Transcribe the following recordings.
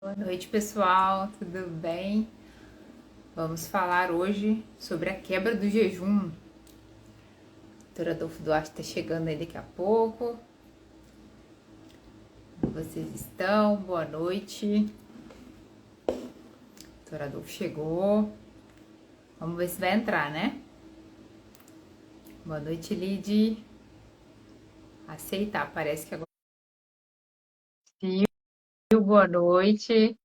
Boa noite, pessoal, tudo bem? Vamos falar hoje sobre a quebra do jejum. O doutor Adolfo Duarte está chegando aí daqui a pouco. Como vocês estão? Boa noite. O doutor Adolfo chegou. Vamos ver se vai entrar, né? Boa noite, Lid. Aceitar, parece que agora. Sim, boa noite.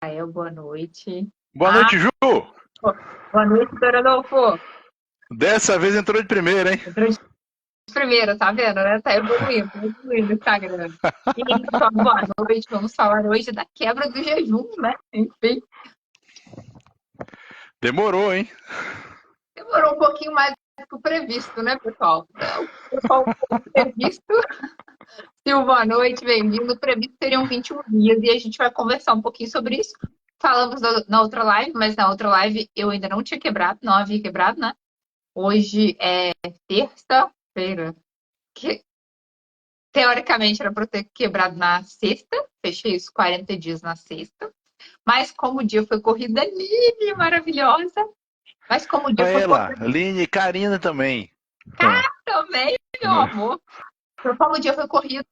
Rafael, boa noite. Boa noite, Ju! Boa noite, doutor Adolfo. Dessa vez entrou de primeira, hein? Entrou de primeira, tá vendo, né? Tá evoluindo o Instagram. E aí, pessoal, boa noite. Vamos falar hoje da quebra do jejum, né? Enfim, Demorou, hein? demorou um pouquinho mais do que o previsto, né, pessoal? O pessoal previsto, Sil, boa noite, bem-vindo. O previsto seriam 21 dias e a gente vai conversar um pouquinho sobre isso. Falamos na outra live, mas na outra live eu ainda não tinha quebrado, não havia quebrado, né? Hoje é terça-feira, que teoricamente era para eu ter quebrado na sexta, fechei os 40 dias na sexta. Mas como o dia foi corrida, Lili, maravilhosa. Mas como o dia Aí foi lá, corrido Aline e Karina também. também, meu amor. Então, como o dia foi corrido,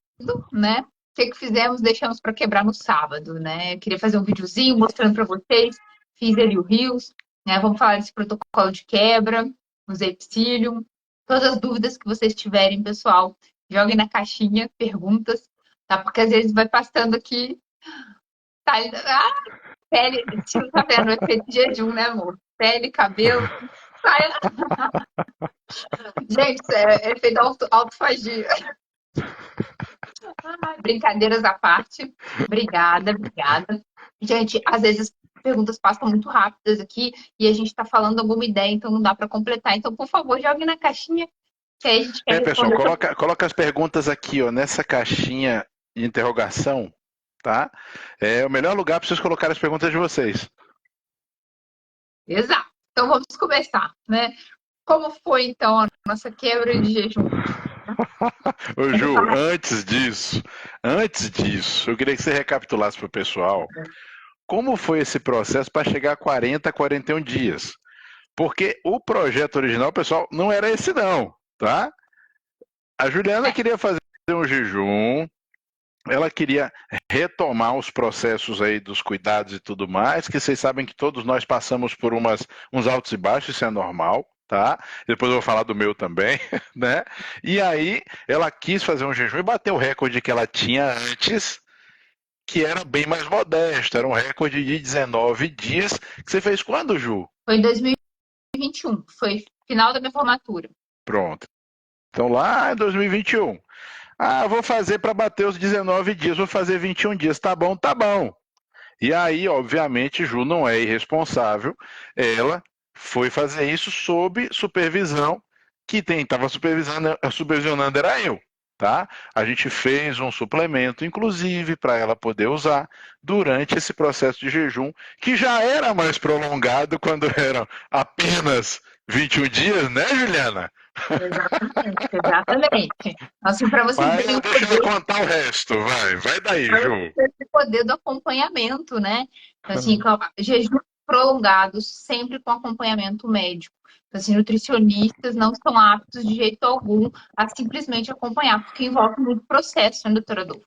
né? O que fizemos? Deixamos para quebrar no sábado, né? Eu queria fazer um videozinho mostrando para vocês. Fiz ele o Rios, né? Vamos falar desse protocolo de quebra, usei Psyllium. Todas as dúvidas que vocês tiverem, pessoal, joguem na caixinha, perguntas, tá? Porque às vezes vai passando aqui, tá? Pele, tipo, tá vendo o efeito de jejum, né, amor? Pele, cabelo, sai. Gente, isso é efeito autofagia. Brincadeiras à parte. Obrigada, obrigada. Gente, às vezes as perguntas passam muito rápidas aqui e a gente está falando alguma ideia, então não dá para completar. Então, por favor, jogue na caixinha que aí a gente quer Pessoal, responder. coloca as perguntas aqui, ó, nessa caixinha de interrogação, tá? É o melhor lugar para vocês colocarem as perguntas de vocês. Exato. Então, vamos começar, né? Como foi, então, a nossa quebra de jejum? Ô, Vamos Ju, falar. antes disso, eu queria que você recapitulasse para o pessoal como foi esse processo para chegar a 40, 41 dias. Porque o projeto original, pessoal, não era esse não, tá? A Juliana queria fazer um jejum, ela queria retomar os processos aí dos cuidados e tudo mais, que vocês sabem que todos nós passamos por uns altos e baixos, isso é normal, tá? Depois eu vou falar do meu também, né? E aí ela quis fazer um jejum e bateu o recorde que ela tinha antes, que era bem mais modesto, era um recorde de 19 dias, que você fez quando, Ju? Foi em 2021, foi final da minha formatura. Pronto. Então lá em 2021. Ah, vou fazer para bater os 19 dias, vou fazer 21 dias. Tá bom, tá bom. E aí, obviamente, Ju não é irresponsável. Ela foi fazer isso sob supervisão. Quem estava supervisionando era eu. Tá? A gente fez um suplemento, inclusive, para ela poder usar durante esse processo de jejum, que já era mais prolongado quando eram apenas 21 dias, né, Juliana? Exatamente, exatamente. Assim, para vocês verem Mas o deixa ela poder, contar o resto, vai daí, para Ju. vocês verem o poder do acompanhamento, né? Assim, jejuns prolongados, sempre com acompanhamento médico. Assim, nutricionistas não são aptos de jeito algum a simplesmente acompanhar, porque envolve muito processo, né, doutora Adolfo?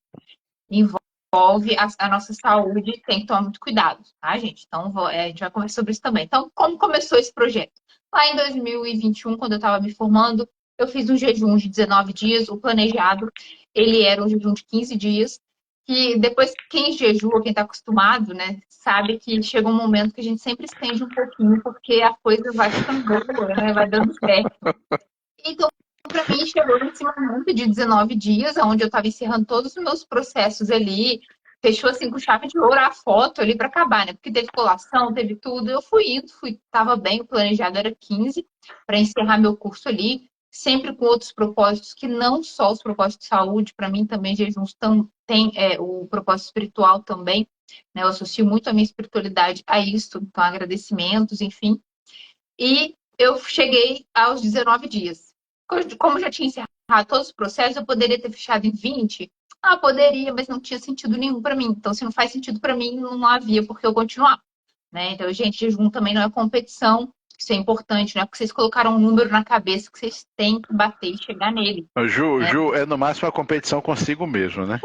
Envolve a nossa saúde, tem que tomar muito cuidado, tá, gente? Então, a gente vai conversar sobre isso também. Então, como começou esse projeto? Lá em 2021, quando eu estava me formando, eu fiz um jejum de 19 dias, o planejado, ele era um jejum de 15 dias, que depois, quem jejua, quem está acostumado, né, sabe que chega um momento que a gente sempre estende um pouquinho, porque a coisa vai ficando boa, né, vai dando certo. Então, para mim, chegou nesse momento de 19 dias, onde eu estava encerrando todos os meus processos ali, fechou assim com chave de ouro a foto ali para acabar, né? Porque teve colação, teve tudo. Eu fui indo, estava bem, o planejado era 15 para encerrar meu curso ali, sempre com outros propósitos que não só os propósitos de saúde, para mim também jejuns tem o propósito espiritual também, né? Eu associo muito a minha espiritualidade a isso, então agradecimentos, enfim. E eu cheguei aos 19 dias. Como eu já tinha encerrado todos os processos, eu poderia ter fechado em 20, Ah, poderia, mas não tinha sentido nenhum para mim. Então, se não faz sentido para mim, não havia por que eu continuar, né? Então, gente, jejum também não é competição. Isso é importante, né? Porque vocês colocaram um número na cabeça que vocês têm que bater e chegar nele, Ju, né? Ju, é no máximo uma competição consigo mesmo, né?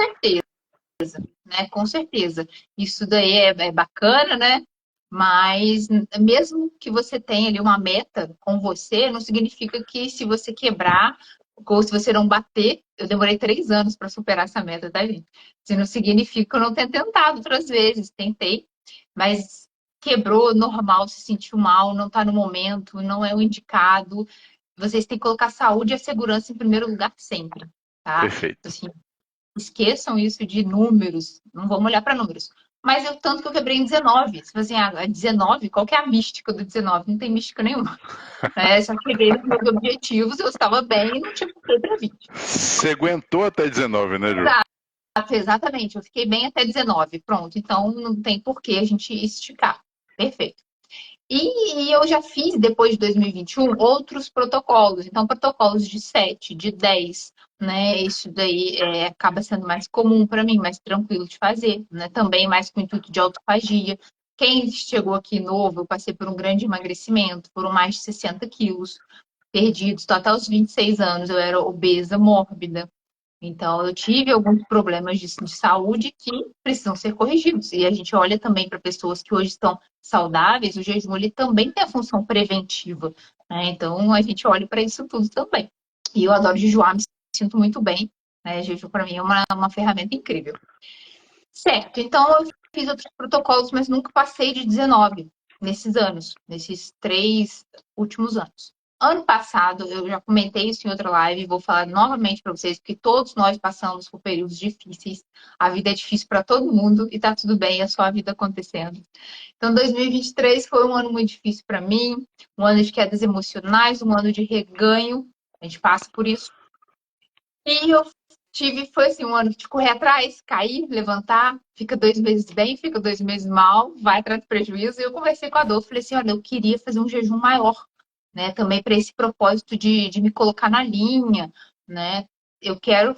Né? Com certeza. Isso daí é bacana, né? Mas mesmo que você tenha ali uma meta com você, não significa que se você quebrar ou se você não bater, eu demorei 3 anos para superar essa meta, tá, gente? Isso não significa que eu não tenha tentado outras vezes, tentei, mas quebrou, normal, se sentiu mal, não está no momento, não é o indicado. Vocês têm que colocar a saúde e a segurança em primeiro lugar sempre, tá? Perfeito. Assim, esqueçam isso de números, não vamos olhar para números. Mas eu tanto que eu quebrei em 19. Se assim, 19, qual que é a mística do 19? Não tem mística nenhuma. Né? Só cheguei nos meus objetivos, eu estava bem e não tinha por que para 20. Você aguentou até 19, né, Ju? Exato, exatamente. Eu fiquei bem até 19. Pronto. Então não tem por que a gente esticar. Perfeito. E eu já fiz, depois de 2021, outros protocolos. Então, protocolos de 7, de 10, né? Isso daí acaba sendo mais comum para mim, mais tranquilo de fazer, né? Também mais com o intuito de autofagia. Quem chegou aqui novo, eu passei por um grande emagrecimento, foram mais de 60 quilos perdidos. Então, até os 26 anos eu era obesa mórbida. Então, eu tive alguns problemas de saúde que precisam ser corrigidos. E a gente olha também para pessoas que hoje estão saudáveis, o jejum ele também tem a função preventiva, né? Então, a gente olha para isso tudo também. E eu adoro jejuar, me sinto muito bem, né? Jejum para mim é uma ferramenta incrível. Certo, então eu fiz outros protocolos, mas nunca passei de 19 nesses anos, nesses 3 últimos anos. Ano passado, eu já comentei isso em outra live, vou falar novamente para vocês, porque todos nós passamos por períodos difíceis. A vida é difícil para todo mundo e tá tudo bem, é só a vida acontecendo. Então, 2023 foi um ano muito difícil para mim, um ano de quedas emocionais, um ano de reganho. A gente passa por isso. E eu foi assim, um ano de correr atrás, cair, levantar, fica 2 meses bem, fica 2 meses mal, vai atrás do prejuízo. E eu conversei com a Dor, falei assim, olha, eu queria fazer um jejum maior, né? Também para esse propósito de me colocar na linha, né? Eu quero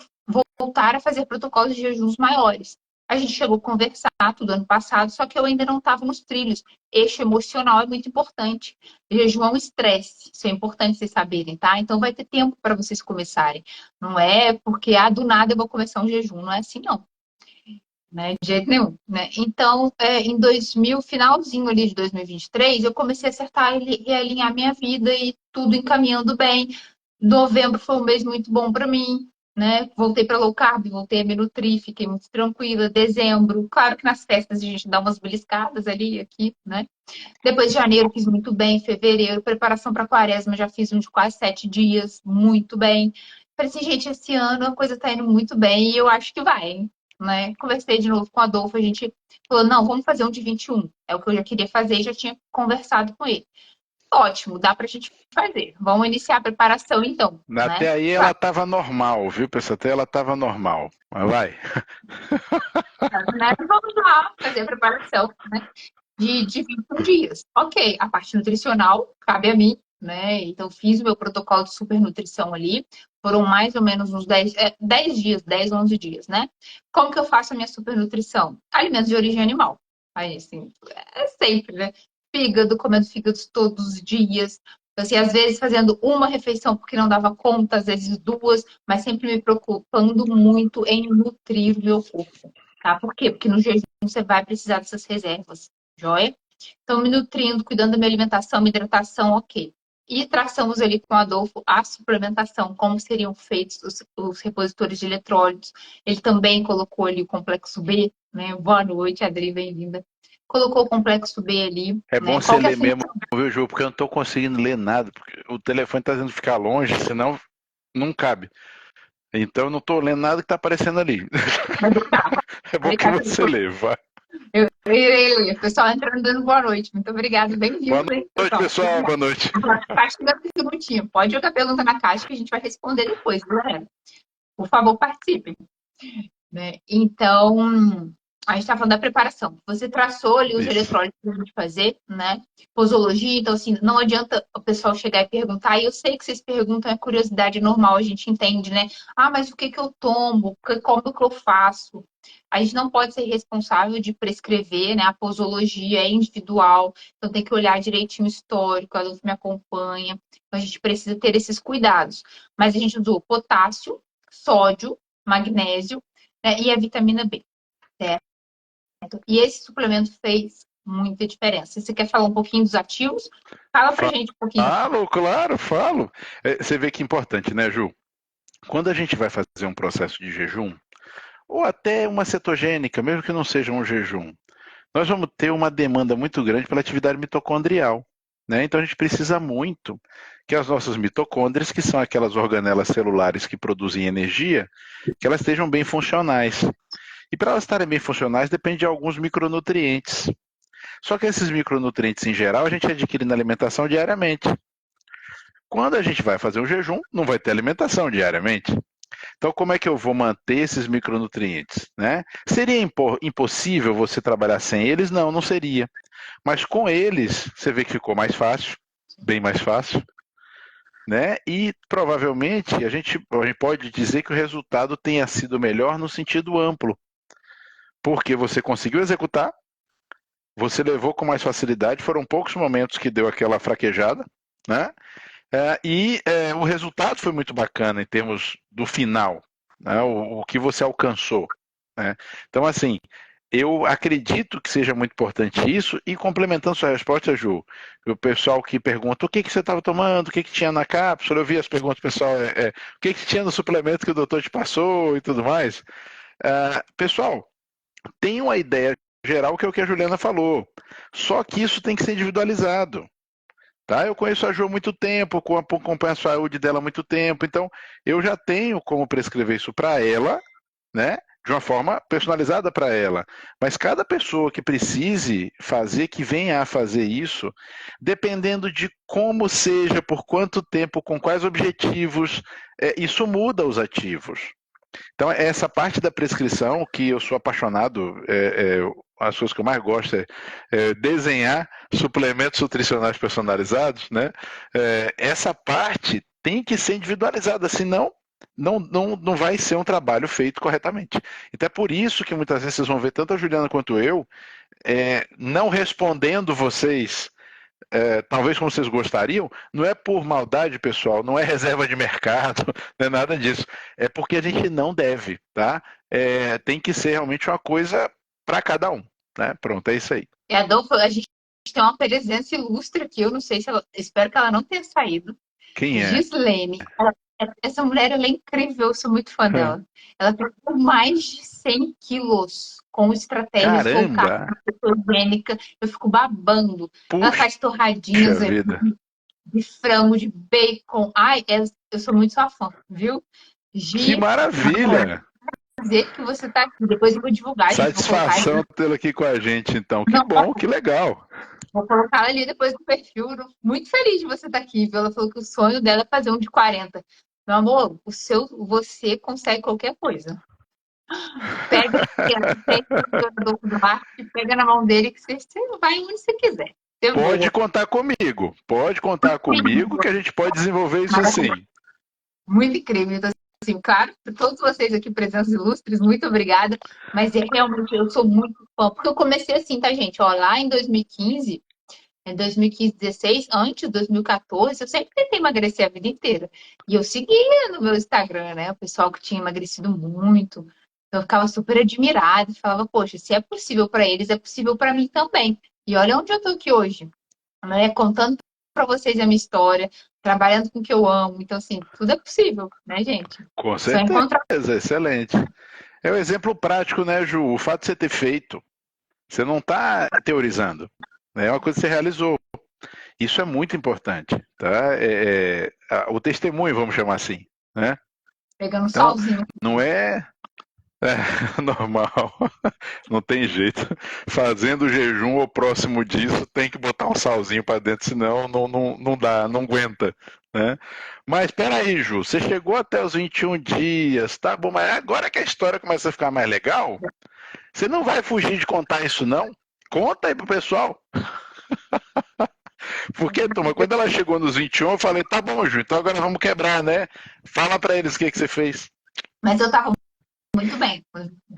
voltar a fazer protocolos de jejuns maiores. A gente chegou a conversar tudo ano passado, só que eu ainda não estava nos trilhos. Eixo emocional é muito importante. Jejum é um estresse, isso é importante vocês saberem, tá? Então vai ter tempo para vocês começarem. Não é porque, do nada eu vou começar um jejum, não é assim, não. Né? De jeito nenhum, né? Então, em 2000, finalzinho ali de 2023, eu comecei a acertar e realinhar minha vida e tudo encaminhando bem. Novembro foi um mês muito bom para mim, né? Voltei para low carb, voltei a me nutrir, fiquei muito tranquila. Dezembro, claro que nas festas a gente dá umas beliscadas ali, aqui, né? Depois de janeiro fiz muito bem, fevereiro, preparação para quaresma, já fiz um de quase 7 dias, muito bem. Falei assim, gente, esse ano a coisa tá indo muito bem e eu acho que vai, hein? Né? Conversei de novo com o Adolfo, a gente falou, não, vamos fazer um de 21. É o que eu já queria fazer e já tinha conversado com ele. Ótimo, dá pra gente fazer. Vamos iniciar a preparação então, né? Até aí ela estava normal, viu, pessoal? Até ela estava normal. Mas vai. Né? Vamos lá fazer a preparação, né? De 21 dias. Ok, a parte nutricional cabe a mim, né? Então, fiz o meu protocolo de supernutrição ali. Foram mais ou menos uns 10 dias, 10, 11 dias, né? Como que eu faço a minha supernutrição? Alimentos de origem animal. Aí, assim, é sempre, né? Fígado, comendo fígados todos os dias. Então, assim, às vezes fazendo uma refeição porque não dava conta, às vezes duas, mas sempre me preocupando muito em nutrir o meu corpo, tá? Por quê? Porque no jejum você vai precisar dessas reservas. Joia? Então, me nutrindo, cuidando da minha alimentação, minha hidratação, ok. E traçamos ali com o Adolfo a suplementação, como seriam feitos os repositores de eletrólitos. Ele também colocou ali o complexo B, né? Boa noite, Adri, bem-vinda. Colocou o complexo B ali, É bom né? você Qual que é a ler função? mesmo, viu, Ju? Porque eu não estou conseguindo ler nada, porque o telefone está tendo que ficar longe, senão não cabe. Então eu não estou lendo nada que está aparecendo ali. É bom que você lê, vai. Eu irei ler. Pessoal, entrando dando boa noite. Muito obrigada, Boa bem-vindo, hein, noite, pessoal? pessoal. Boa noite. A caixa da perguntinha. Pode jogar pergunta na caixa que a gente vai responder depois, galera. Por favor, participem. Né? Então, A gente está falando da preparação. Você traçou ali os Isso. eletrólitos para a gente fazer, né? Posologia, então, assim, não adianta o pessoal chegar e perguntar. E eu sei que vocês perguntam, é curiosidade normal, a gente entende, né? Ah, mas o que que eu tomo? Como que eu faço? A gente não pode ser responsável de prescrever, né? A posologia é individual, então tem que olhar direitinho o histórico, a Luz me acompanha. Então, a gente precisa ter esses cuidados. Mas a gente usou potássio, sódio, magnésio, né? E a vitamina B. E esse suplemento fez muita diferença. Você quer falar um pouquinho dos ativos? Fala pra gente um pouquinho. Falo, claro, falo. Você vê que é importante, né, Ju? Quando a gente vai fazer um processo de jejum, ou até uma cetogênica, mesmo que não seja um jejum, nós vamos ter uma demanda muito grande pela atividade mitocondrial. Né? Então a gente precisa muito que as nossas mitocôndrias, que são aquelas organelas celulares que produzem energia, que elas estejam bem funcionais. E para elas estarem bem funcionais, depende de alguns micronutrientes. Só que esses micronutrientes, em geral, a gente adquire na alimentação diariamente. Quando a gente vai fazer um jejum, não vai ter alimentação diariamente. Então, como é que eu vou manter esses micronutrientes? Né? Seria impossível você trabalhar sem eles? Não, não seria. Mas com eles, você vê que ficou mais fácil, bem mais fácil. Né? E provavelmente a gente pode dizer que o resultado tenha sido melhor no sentido amplo, porque você conseguiu executar, você levou com mais facilidade, foram poucos momentos que deu aquela fraquejada, né? O resultado foi muito bacana em termos do final, né? O que você alcançou. Né? Então, assim, eu acredito que seja muito importante isso, e complementando sua resposta, Ju, o pessoal que pergunta o que, que você estava tomando, o que, que tinha na cápsula, eu vi as perguntas do pessoal, o que, que tinha no suplemento que o doutor te passou e tudo mais. Pessoal, tem uma ideia geral que é o que a Juliana falou, só que isso tem que ser individualizado. Tá? Eu conheço a Jo há muito tempo, acompanho a saúde dela há muito tempo, então eu já tenho como prescrever isso para ela, né? De uma forma personalizada para ela. Mas cada pessoa que precise fazer, que venha a fazer isso, dependendo de como seja, por quanto tempo, com quais objetivos, isso muda os ativos. Então, essa parte da prescrição, que eu sou apaixonado, as coisas que eu mais gosto é desenhar suplementos nutricionais personalizados, né? Essa parte tem que ser individualizada, senão não vai ser um trabalho feito corretamente. Então é por isso que muitas vezes vocês vão ver tanto a Juliana quanto eu não respondendo vocês talvez como vocês gostariam, não é por maldade, pessoal, não é reserva de mercado, não é nada disso. É porque a gente não deve, tá? Tem que ser realmente uma coisa para cada um, né? Pronto, é isso aí. Adolfo, a gente tem uma presença ilustre aqui, eu não sei se ela, espero que ela não tenha saído. Quem é? Gislene. Essa mulher, ela é incrível, eu sou muito fã dela. Ela perdeu mais de 100 quilos com estratégias voltadas Caramba! para a cetogênica. Eu fico babando. Ela Puxa faz torradinhas aí vida! de frango, de bacon. Ai, eu sou muito sua fã, viu? Que Gi, maravilha! dizer que você tá aqui. Depois eu vou divulgar, gente. Vou colocar ali. Satisfação tê-la aqui com a gente, então. Que Não, bom, que legal. vou colocar ela ali depois no perfil. Muito feliz de você estar aqui, viu? Ela falou que o sonho dela é fazer um de 40. Meu amor, você consegue qualquer coisa. Pega o jogador do marketing, pega na mão dele que você vai onde você quiser. Você Pode voa. contar comigo. Pode contar comigo que a gente pode desenvolver isso sim. Muito incrível. Então, assim, claro, todos vocês aqui presentes ilustres, muito obrigada. Mas realmente eu sou muito fã. Porque eu comecei assim, tá, gente? Ó, lá em 2015, 16, antes de 2014, eu sempre tentei emagrecer a vida inteira. E eu seguia no meu Instagram, né? O pessoal que tinha emagrecido muito. Eu ficava super admirada e falava, poxa, se é possível para eles, é possível para mim também. E olha onde eu tô aqui hoje, né? Contando para vocês a minha história, trabalhando com o que eu amo. Então, assim, tudo é possível, né, gente? Com Só encontrar. certeza, excelente. É o exemplo prático, né, Ju? O fato de você ter feito, você não está teorizando, né? É uma coisa que você realizou. Isso é muito importante, tá? O testemunho, vamos chamar assim, né? Pegando Então, solzinho. não é, normal, não tem jeito. Fazendo jejum ou próximo disso, tem que botar um salzinho para dentro, senão não dá, não aguenta, né? Mas espera aí, Ju, você chegou até os 21 dias, tá bom, mas agora que a história começa a ficar mais legal, Você não vai fugir de contar isso, não? Conta aí pro pessoal. Porque, turma, quando ela chegou nos 21, eu falei, tá bom, Ju, então agora vamos quebrar, né? Fala pra eles o que você fez. Mas eu tava muito bem.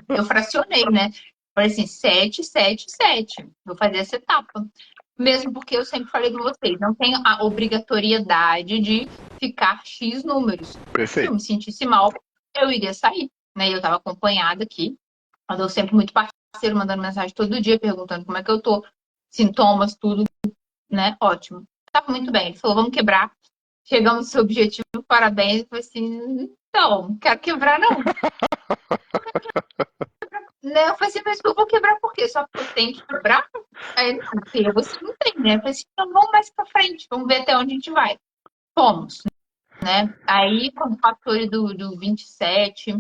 Eu fracionei, né? Falei assim, 7, 7, 7. Vou fazer essa etapa. Mesmo porque eu sempre falei com vocês, não tenho a obrigatoriedade de ficar X números. Se eu Perfeito. me sentisse mal, eu iria sair, né? Eu estava acompanhada aqui. Eu sempre muito parceiro, mandando mensagem todo dia, perguntando como é que eu tô, sintomas, tudo, né? Ótimo. Tava muito bem. Ele falou, vamos quebrar. Chegamos ao seu objetivo, parabéns. Eu falei assim, então, não quero quebrar, não. Né? Eu falei assim, mas eu vou quebrar por quê? Só porque eu tenho que quebrar? Aí, não, filha, você não tem, né? Eu falei assim, então vamos mais pra frente, vamos ver até onde a gente vai. Fomos, né? Aí, quando passou ali do 27, eu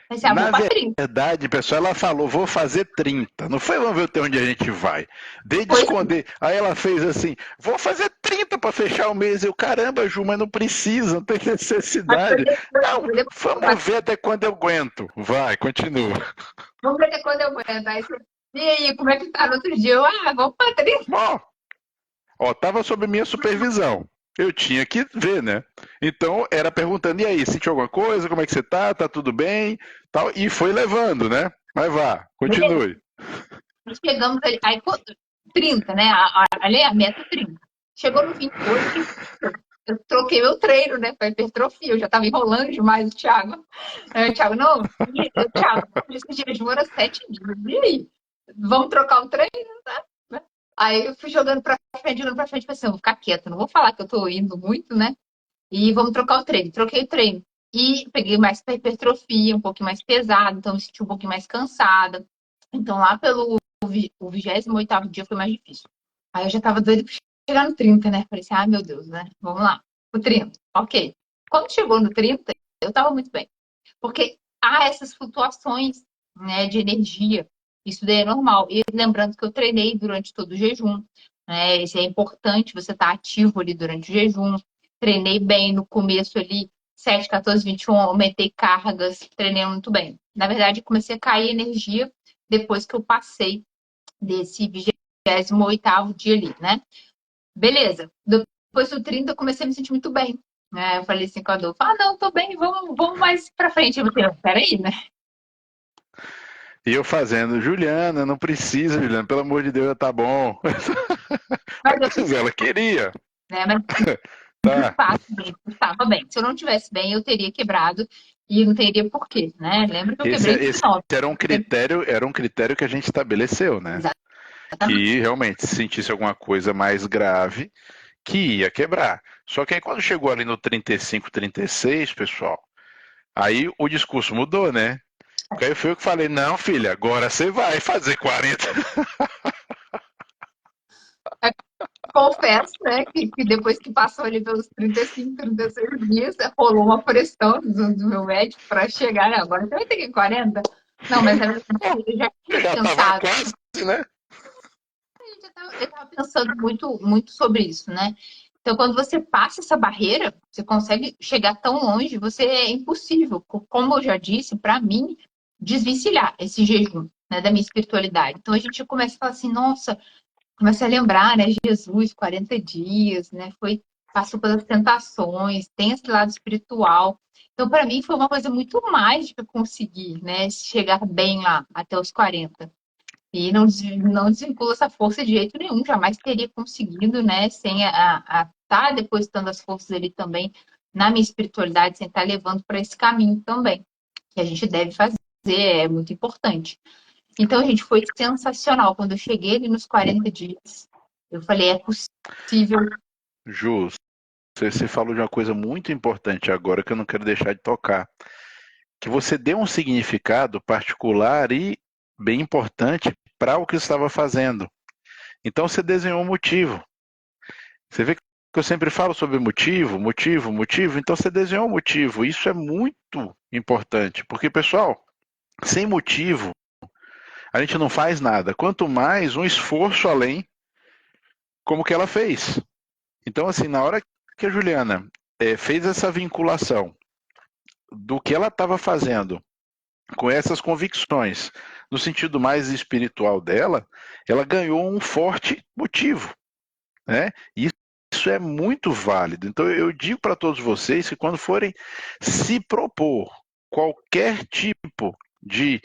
falei assim, Na vou pra 30. verdade, pessoal, ela falou, vou fazer 30. Não foi, vamos ver até onde a gente vai. Desde Pois esconder. Aí ela fez assim, vou fazer 30 para fechar o mês. Eu, caramba, Ju, mas não precisa, não tem mas foi necessidade. depois, Não, foi depois que eu vamos passei. ver até quando eu aguento. Vai, continua. Vamos ver até quando eu aguento. Aí você, e aí, como é que tá no outro dia? Eu, vamos pra 30. Bom, ó, tava sob minha supervisão. Eu tinha que ver, né? Então era perguntando, e aí, sentiu alguma coisa? Como é que você tá? Tá tudo bem? Tal, e foi levando, né? Mas vá, Beleza. continue. Nós chegamos ali, aí 30, né? Ali é a meta 30. Chegou no 28, eu troquei meu treino, né? Pra hipertrofia. Eu já tava enrolando demais o Thiago. Aí o Thiago, não, Thiago, esse jejum era 7 dias. E aí? Vamos trocar o treino, né? Aí eu fui jogando pra frente, pensei, vou ficar quieta, não vou falar que eu tô indo muito, né? E vamos trocar o treino. Troquei o treino. E peguei mais pra hipertrofia, um pouquinho mais pesado, então me senti um pouquinho mais cansada. Então lá pelo o 28º dia foi mais difícil. Aí eu já tava doida pra chegar no 30, né? Falei assim, meu Deus, né? Vamos lá. O 30, ok. Quando chegou no 30, eu tava muito bem. Porque há essas flutuações, né, de energia. Isso daí é normal. E lembrando que eu treinei durante todo o jejum, né? Isso é importante, você estar ativo ali durante o jejum. Treinei bem no começo ali, 7, 14, 21, aumentei cargas, treinei muito bem. Na verdade, comecei a cair energia depois que eu passei desse 28º dia ali, né? Beleza. Depois do 30, eu comecei a me sentir muito bem. Né? Eu falei assim com a Adolfo, não, tô bem, vamos mais pra frente. Eu falei, peraí, né? E eu fazendo, Juliana, não precisa, Juliana, pelo amor de Deus, tá bom. Mas eu Mas ela queria. né? Mas de Tá. fato, eu estava bem. Se eu não tivesse bem, eu teria quebrado e não teria porquê, né? Lembra que eu Esse, quebrei em esse 9. era um critério que a gente estabeleceu, né? Exatamente. Que realmente, se sentisse alguma coisa mais grave, que ia quebrar. Só que aí quando chegou ali no 35, 36, pessoal, aí o discurso mudou, né? Porque aí foi eu que falei, não, filha, agora você vai fazer 40. Confesso, né, que depois que passou ali pelos 35, 36 dias, rolou uma pressão do meu médico para chegar, né? Agora você vai ter que ir 40. Não, mas na verdade Bom, eu já eu tinha já tava pensado, quase, né? eu estava pensando muito, muito sobre isso, né? Então, quando você passa essa barreira, você consegue chegar tão longe, você é impossível, como eu já disse, para mim, desvencilhar esse jejum, né, da minha espiritualidade. Então, a gente começa a falar assim, nossa, começa a lembrar, né, Jesus, 40 dias, né, passou pelas tentações, tem esse lado espiritual. Então, para mim, foi uma coisa muito mágica conseguir, né, chegar bem lá, até os 40. E não desvincula essa força de jeito nenhum, jamais teria conseguido, né, sem a estar depositando as forças ali também na minha espiritualidade, sem estar levando para esse caminho também, que a gente deve fazer, é muito importante. Então, gente, foi sensacional. Quando eu cheguei ali nos 40 dias, eu falei, é possível. Ju, você falou de uma coisa muito importante agora que eu não quero deixar de tocar. Que você deu um significado particular e bem importante para o que estava fazendo. Então você desenhou um motivo. Você vê que eu sempre falo sobre motivo, motivo, motivo. Então você desenhou um motivo. Isso é muito importante, porque pessoal, sem motivo a gente não faz nada. Quanto mais um esforço além, como que ela fez. Então assim, na hora que a Juliana fez essa vinculação do que ela estava fazendo com essas convicções, no sentido mais espiritual dela, ela ganhou um forte motivo, né? E isso é muito válido. Então eu digo para todos vocês que quando forem se propor qualquer tipo de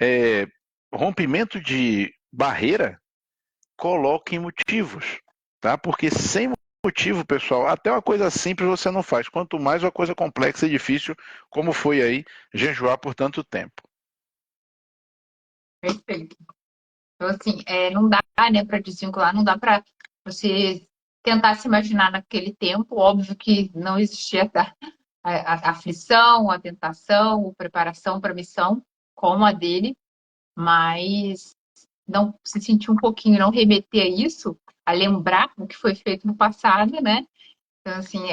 é, rompimento de barreira, coloquem motivos, tá? Porque sem motivo, pessoal, até uma coisa simples você não faz, quanto mais uma coisa complexa e difícil, como foi aí jejuar por tanto tempo. Perfeito. Então, assim, não dá, né, para desvincular, não dá para você tentar se imaginar naquele tempo. Óbvio que não existia a aflição, a tentação, a preparação para a missão como a dele, mas não se sentir um pouquinho, não remeter a isso, a lembrar o que foi feito no passado, né? Então, assim,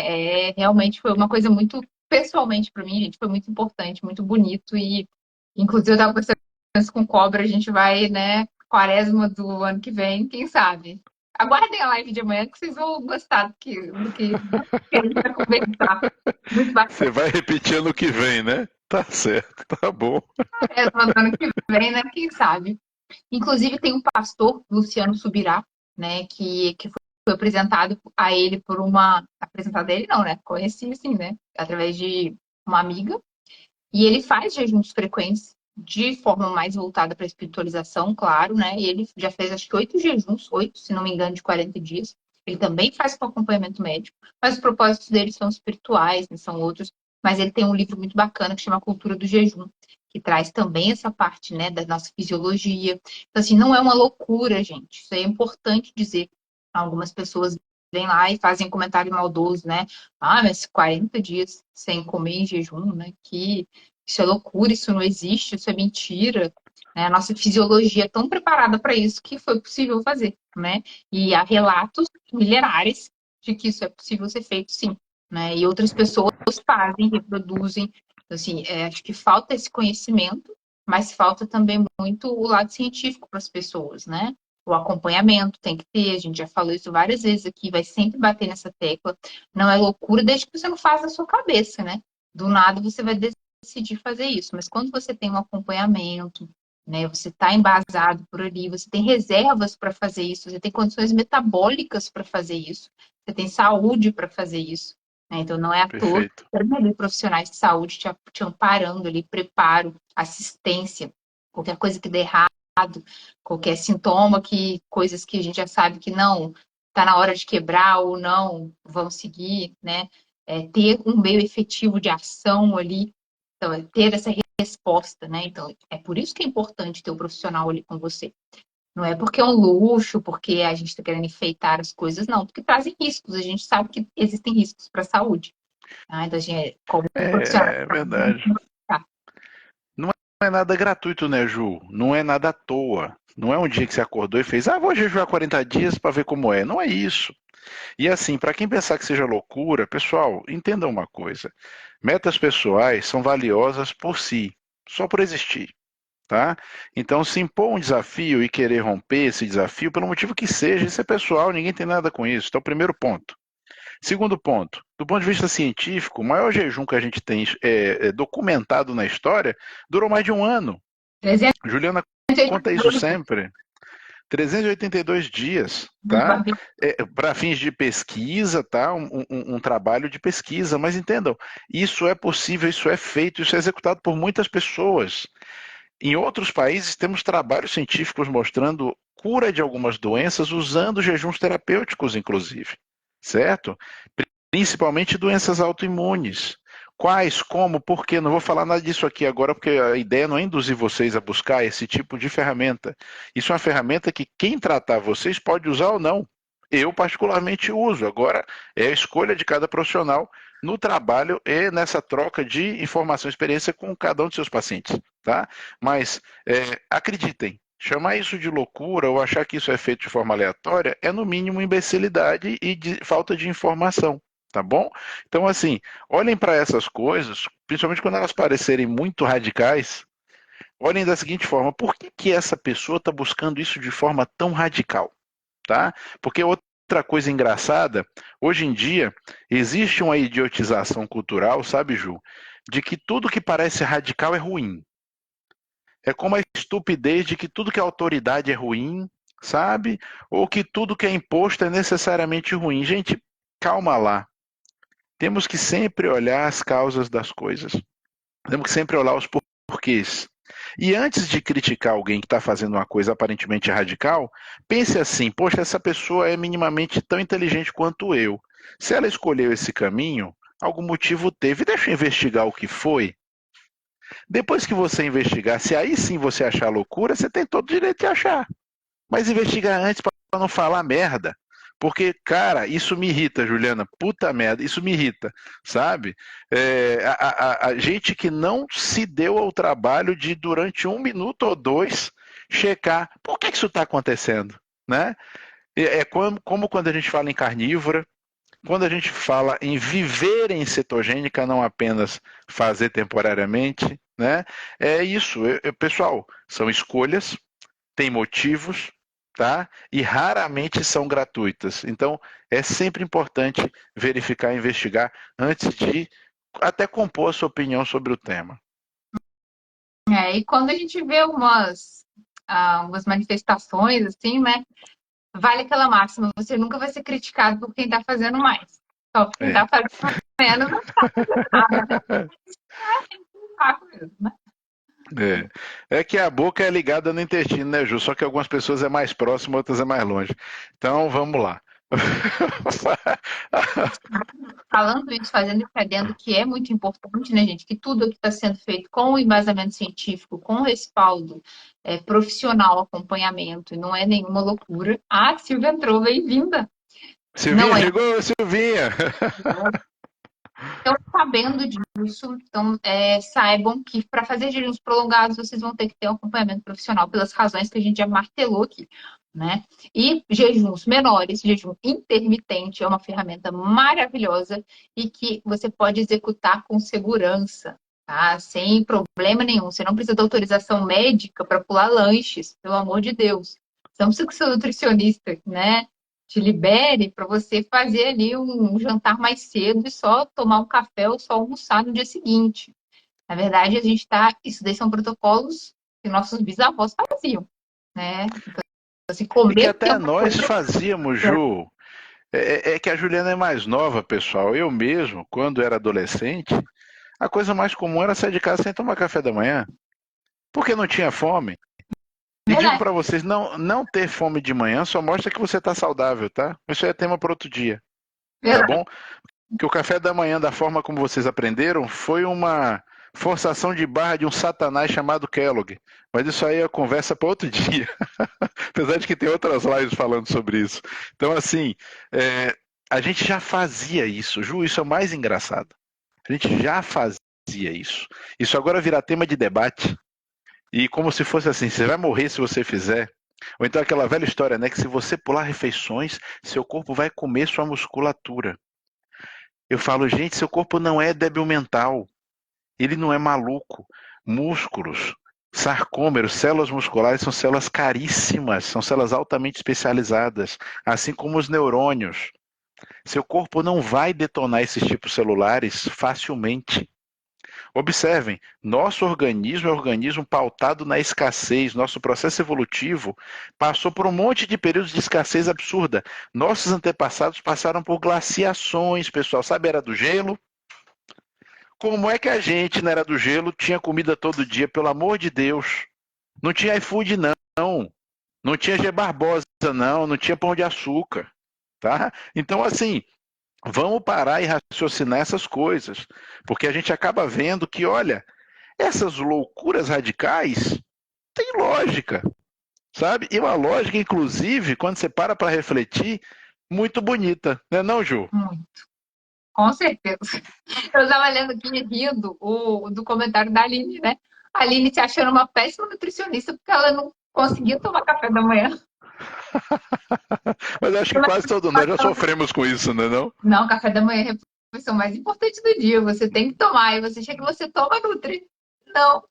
realmente foi uma coisa muito, pessoalmente para mim, gente, foi muito importante, muito bonito e, inclusive, eu estava conversando com Cobra, a gente vai, né, quaresma do ano que vem, quem sabe? Aguardem a live de amanhã que vocês vão gostar do que a gente vai conversar. Muito Você bacana. vai repetir ano que vem, né? Tá certo, tá bom. Do ano que vem, né, quem sabe? Inclusive, tem um pastor, Luciano Subirá, né, que foi apresentado a ele por uma. Apresentado a ele, não, né? Conheci, assim, né? Através de uma amiga. E ele faz jejuns frequentes, de forma mais voltada para a espiritualização, claro, né? E ele já fez, acho que 8 jejuns, 8, se não me engano, de 40 dias. Ele também faz com acompanhamento médico, mas os propósitos dele são espirituais, né, são outros. Mas ele tem um livro muito bacana que chama A Cultura do Jejum, que traz também essa parte, né, da nossa fisiologia. Então, assim, não é uma loucura, gente. Isso é importante dizer. Algumas pessoas vêm lá e fazem comentário maldoso, né? Ah, mas 40 dias sem comer em jejum, né? Que isso é loucura, isso não existe, isso é mentira. Né? A nossa fisiologia é tão preparada para isso que foi possível fazer, né? E há relatos milenares de que isso é possível ser feito, sim. Né? E outras pessoas fazem, reproduzem. Então, assim, acho que falta esse conhecimento, mas falta também muito o lado científico para as pessoas, né? O acompanhamento tem que ter, a gente já falou isso várias vezes aqui, vai sempre bater nessa tecla. Não é loucura desde que você não faça a sua cabeça, né? Do nada você vai decidir fazer isso. Mas quando você tem um acompanhamento, né? Você está embasado por ali, você tem reservas para fazer isso, você tem condições metabólicas para fazer isso, você tem saúde para fazer isso. Né? Então não é à toa Perfeito. que profissionais de saúde te amparando ali, preparo, assistência, qualquer coisa que dê errado, qualquer sintoma, coisas que a gente já sabe que não está na hora de quebrar ou não vão seguir, né? Ter um meio efetivo de ação ali, então, ter essa resposta, né? Então, é por isso que é importante ter um profissional ali com você. Não é porque é um luxo, porque a gente está querendo enfeitar as coisas, não, porque trazem riscos. A gente sabe que existem riscos para a saúde. Tá? Então, a gente, como profissional, É verdade. Não é nada gratuito, né, Ju? Não é nada à toa. Não é um dia que você acordou e fez, vou jejuar 40 dias para ver como é. Não é isso. E assim, para quem pensar que seja loucura, pessoal, entenda uma coisa. Metas pessoais são valiosas por si, só por existir, tá? Então, se impor um desafio e querer romper esse desafio, pelo motivo que seja, isso é pessoal, ninguém tem nada com isso. Então, primeiro ponto. Segundo ponto, do ponto de vista científico, o maior jejum que a gente tem documentado na história durou mais de um ano. Juliana conta isso sempre. 382 dias, tá? Para fins de pesquisa, tá? Um trabalho de pesquisa, mas entendam, isso é possível, isso é feito, isso é executado por muitas pessoas. Em outros países, temos trabalhos científicos mostrando cura de algumas doenças usando jejuns terapêuticos, inclusive, certo? Principalmente doenças autoimunes. Quais, como, por quê? Não vou falar nada disso aqui agora, porque a ideia não é induzir vocês a buscar esse tipo de ferramenta. Isso é uma ferramenta que quem tratar vocês pode usar ou não. Eu, particularmente, uso. Agora, é a escolha de cada profissional no trabalho e nessa troca de informação e experiência com cada um de seus pacientes. Tá? Mas, acreditem, chamar isso de loucura ou achar que isso é feito de forma aleatória é, no mínimo, imbecilidade e falta de informação. Tá bom? Então, assim, olhem para essas coisas, principalmente quando elas parecerem muito radicais, olhem da seguinte forma: por que essa pessoa está buscando isso de forma tão radical? Tá? Porque outra coisa engraçada, hoje em dia, existe uma idiotização cultural, sabe, Ju, de que tudo que parece radical é ruim. É como a estupidez de que tudo que é autoridade é ruim, sabe? Ou que tudo que é imposto é necessariamente ruim. Gente, calma lá. Temos que sempre olhar as causas das coisas. Temos que sempre olhar os porquês. E antes de criticar alguém que está fazendo uma coisa aparentemente radical, pense assim: poxa, essa pessoa é minimamente tão inteligente quanto eu. Se ela escolheu esse caminho, algum motivo teve. Deixa eu investigar o que foi. Depois que você investigar, se aí sim você achar loucura, você tem todo o direito de achar. Mas investigar antes para não falar merda. Porque, cara, isso me irrita, Juliana. Puta merda, isso me irrita, sabe? A gente que não se deu ao trabalho de, durante 1 minuto ou 2, checar por que isso está acontecendo, né? É como quando a gente fala em carnívora, quando a gente fala em viver em cetogênica, não apenas fazer temporariamente, né? É isso. Pessoal, são escolhas, tem motivos, tá? E raramente são gratuitas. Então, é sempre importante verificar e investigar antes de até compor a sua opinião sobre o tema. E quando a gente vê umas manifestações, assim, né? Vale aquela máxima, você nunca vai ser criticado por quem está fazendo mais. Só por quem É. está fazendo menos não está fazendo nada, né? Saco mesmo, né? É que a boca é ligada no intestino, né, Ju? Só que algumas pessoas é mais próximo, outras é mais longe. Então, vamos lá. Falando isso, fazendo esse adendo que é muito importante, né, gente? Que tudo que está sendo feito com embasamento científico, com respaldo profissional, acompanhamento, e não é nenhuma loucura. Ah, Silvia entrou, bem-vinda. Silvinha Não é. chegou, Silvinha! Então, sabendo disso, então, saibam que para fazer jejuns prolongados, vocês vão ter que ter um acompanhamento profissional pelas razões que a gente já martelou aqui, né? E jejuns menores, jejum intermitente é uma ferramenta maravilhosa e que você pode executar com segurança, tá? Sem problema nenhum. Você não precisa de autorização médica para pular lanches, pelo amor de Deus. Você não precisa que seu nutricionista, né? Te libere para você fazer ali um jantar mais cedo e só tomar um café ou só almoçar no dia seguinte. Na verdade, a gente está. Isso daí são protocolos que nossos bisavós faziam, né? Então, assim, E que comer até tempo. nós fazíamos, Ju. É que a Juliana é mais nova, pessoal. Eu mesmo, quando era adolescente, a coisa mais comum era sair de casa sem tomar café da manhã, porque não tinha fome. E digo Verdade. para vocês, não ter fome de manhã só mostra que você está saudável, tá? Isso é tema para outro dia, tá Verdade. bom? Que o café da manhã, da forma como vocês aprenderam, foi uma forçação de barra de um satanás chamado Kellogg. Mas isso aí é conversa para outro dia. Apesar de que tem outras lives falando sobre isso. Então, assim, a gente já fazia isso. Ju, isso é o mais engraçado. A gente já fazia isso. Isso agora virá tema de debate. E como se fosse assim, você vai morrer se você fizer. Ou então aquela velha história, né? Que se você pular refeições, seu corpo vai comer sua musculatura. Eu falo, gente, seu corpo não é débil mental. Ele não é maluco. Músculos, sarcômeros, células musculares são células caríssimas, são células altamente especializadas, assim como os neurônios. Seu corpo não vai detonar esses tipos celulares facilmente. Observem, nosso organismo é um organismo pautado na escassez. Nosso processo evolutivo passou por um monte de períodos de escassez absurda. Nossos antepassados passaram por glaciações, pessoal. Sabe a era do gelo? Como é que a gente, na era do gelo, tinha comida todo dia, pelo amor de Deus? Não tinha iFood, não. Não tinha G Barbosa, não. Não tinha pão de açúcar, tá? Então, assim, vamos parar e raciocinar essas coisas, porque a gente acaba vendo que, olha, essas loucuras radicais têm lógica, sabe? E uma lógica, inclusive, quando você para refletir, muito bonita, né não, Ju? Muito. Com certeza. Eu estava lendo aqui rindo do comentário da Aline, né? A Aline se achando uma péssima nutricionista porque ela não conseguia tomar café da manhã. Mas acho que quase todos nós já sofremos com isso, né não? Não, café da manhã é a refeição mais importante do dia. Você tem que tomar. E você chega e você toma Nutri. Não.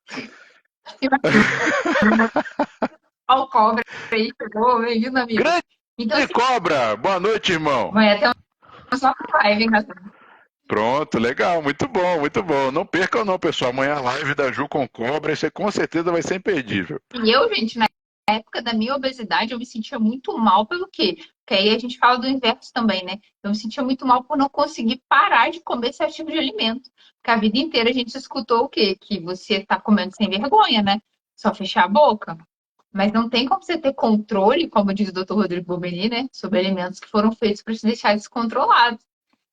Olha o cobra aí, chegou, bem-vindo, amigo. Grande Então, assim, cobra! Boa noite, irmão! amanhã tem uma só live, hein, Gastão? Pronto, legal, muito bom, muito bom. Não percam não, pessoal. Amanhã a live da Ju com cobra, isso aí com certeza vai ser imperdível. E eu, gente, na época da minha obesidade, eu me sentia muito mal pelo quê? Porque aí a gente fala do inverso também, né? Eu me sentia muito mal por não conseguir parar de comer certo tipo de alimento. Porque a vida inteira a gente escutou o quê? Que você tá comendo sem vergonha, né? Só fechar a boca. Mas não tem como você ter controle, como diz o Dr. Rodrigo Bobeni, né? Sobre alimentos que foram feitos para te deixar descontrolado.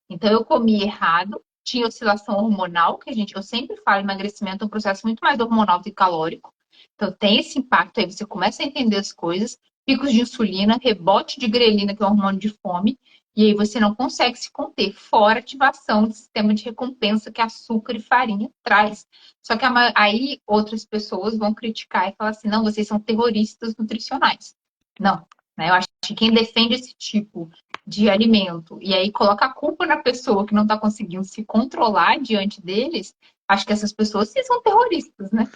Então eu comi errado, tinha oscilação hormonal, que eu sempre falo, emagrecimento é um processo muito mais hormonal do que calórico. Então tem esse impacto aí, você começa a entender as coisas, picos de insulina, rebote de grelina, que é o hormônio de fome, e aí você não consegue se conter, fora ativação do sistema de recompensa que açúcar e farinha traz. Só que aí outras pessoas vão criticar e falar assim, não, vocês são terroristas nutricionais. Não, né? Eu acho que quem defende esse tipo de alimento e aí coloca a culpa na pessoa que não está conseguindo se controlar diante deles, acho que essas pessoas sim são terroristas, né?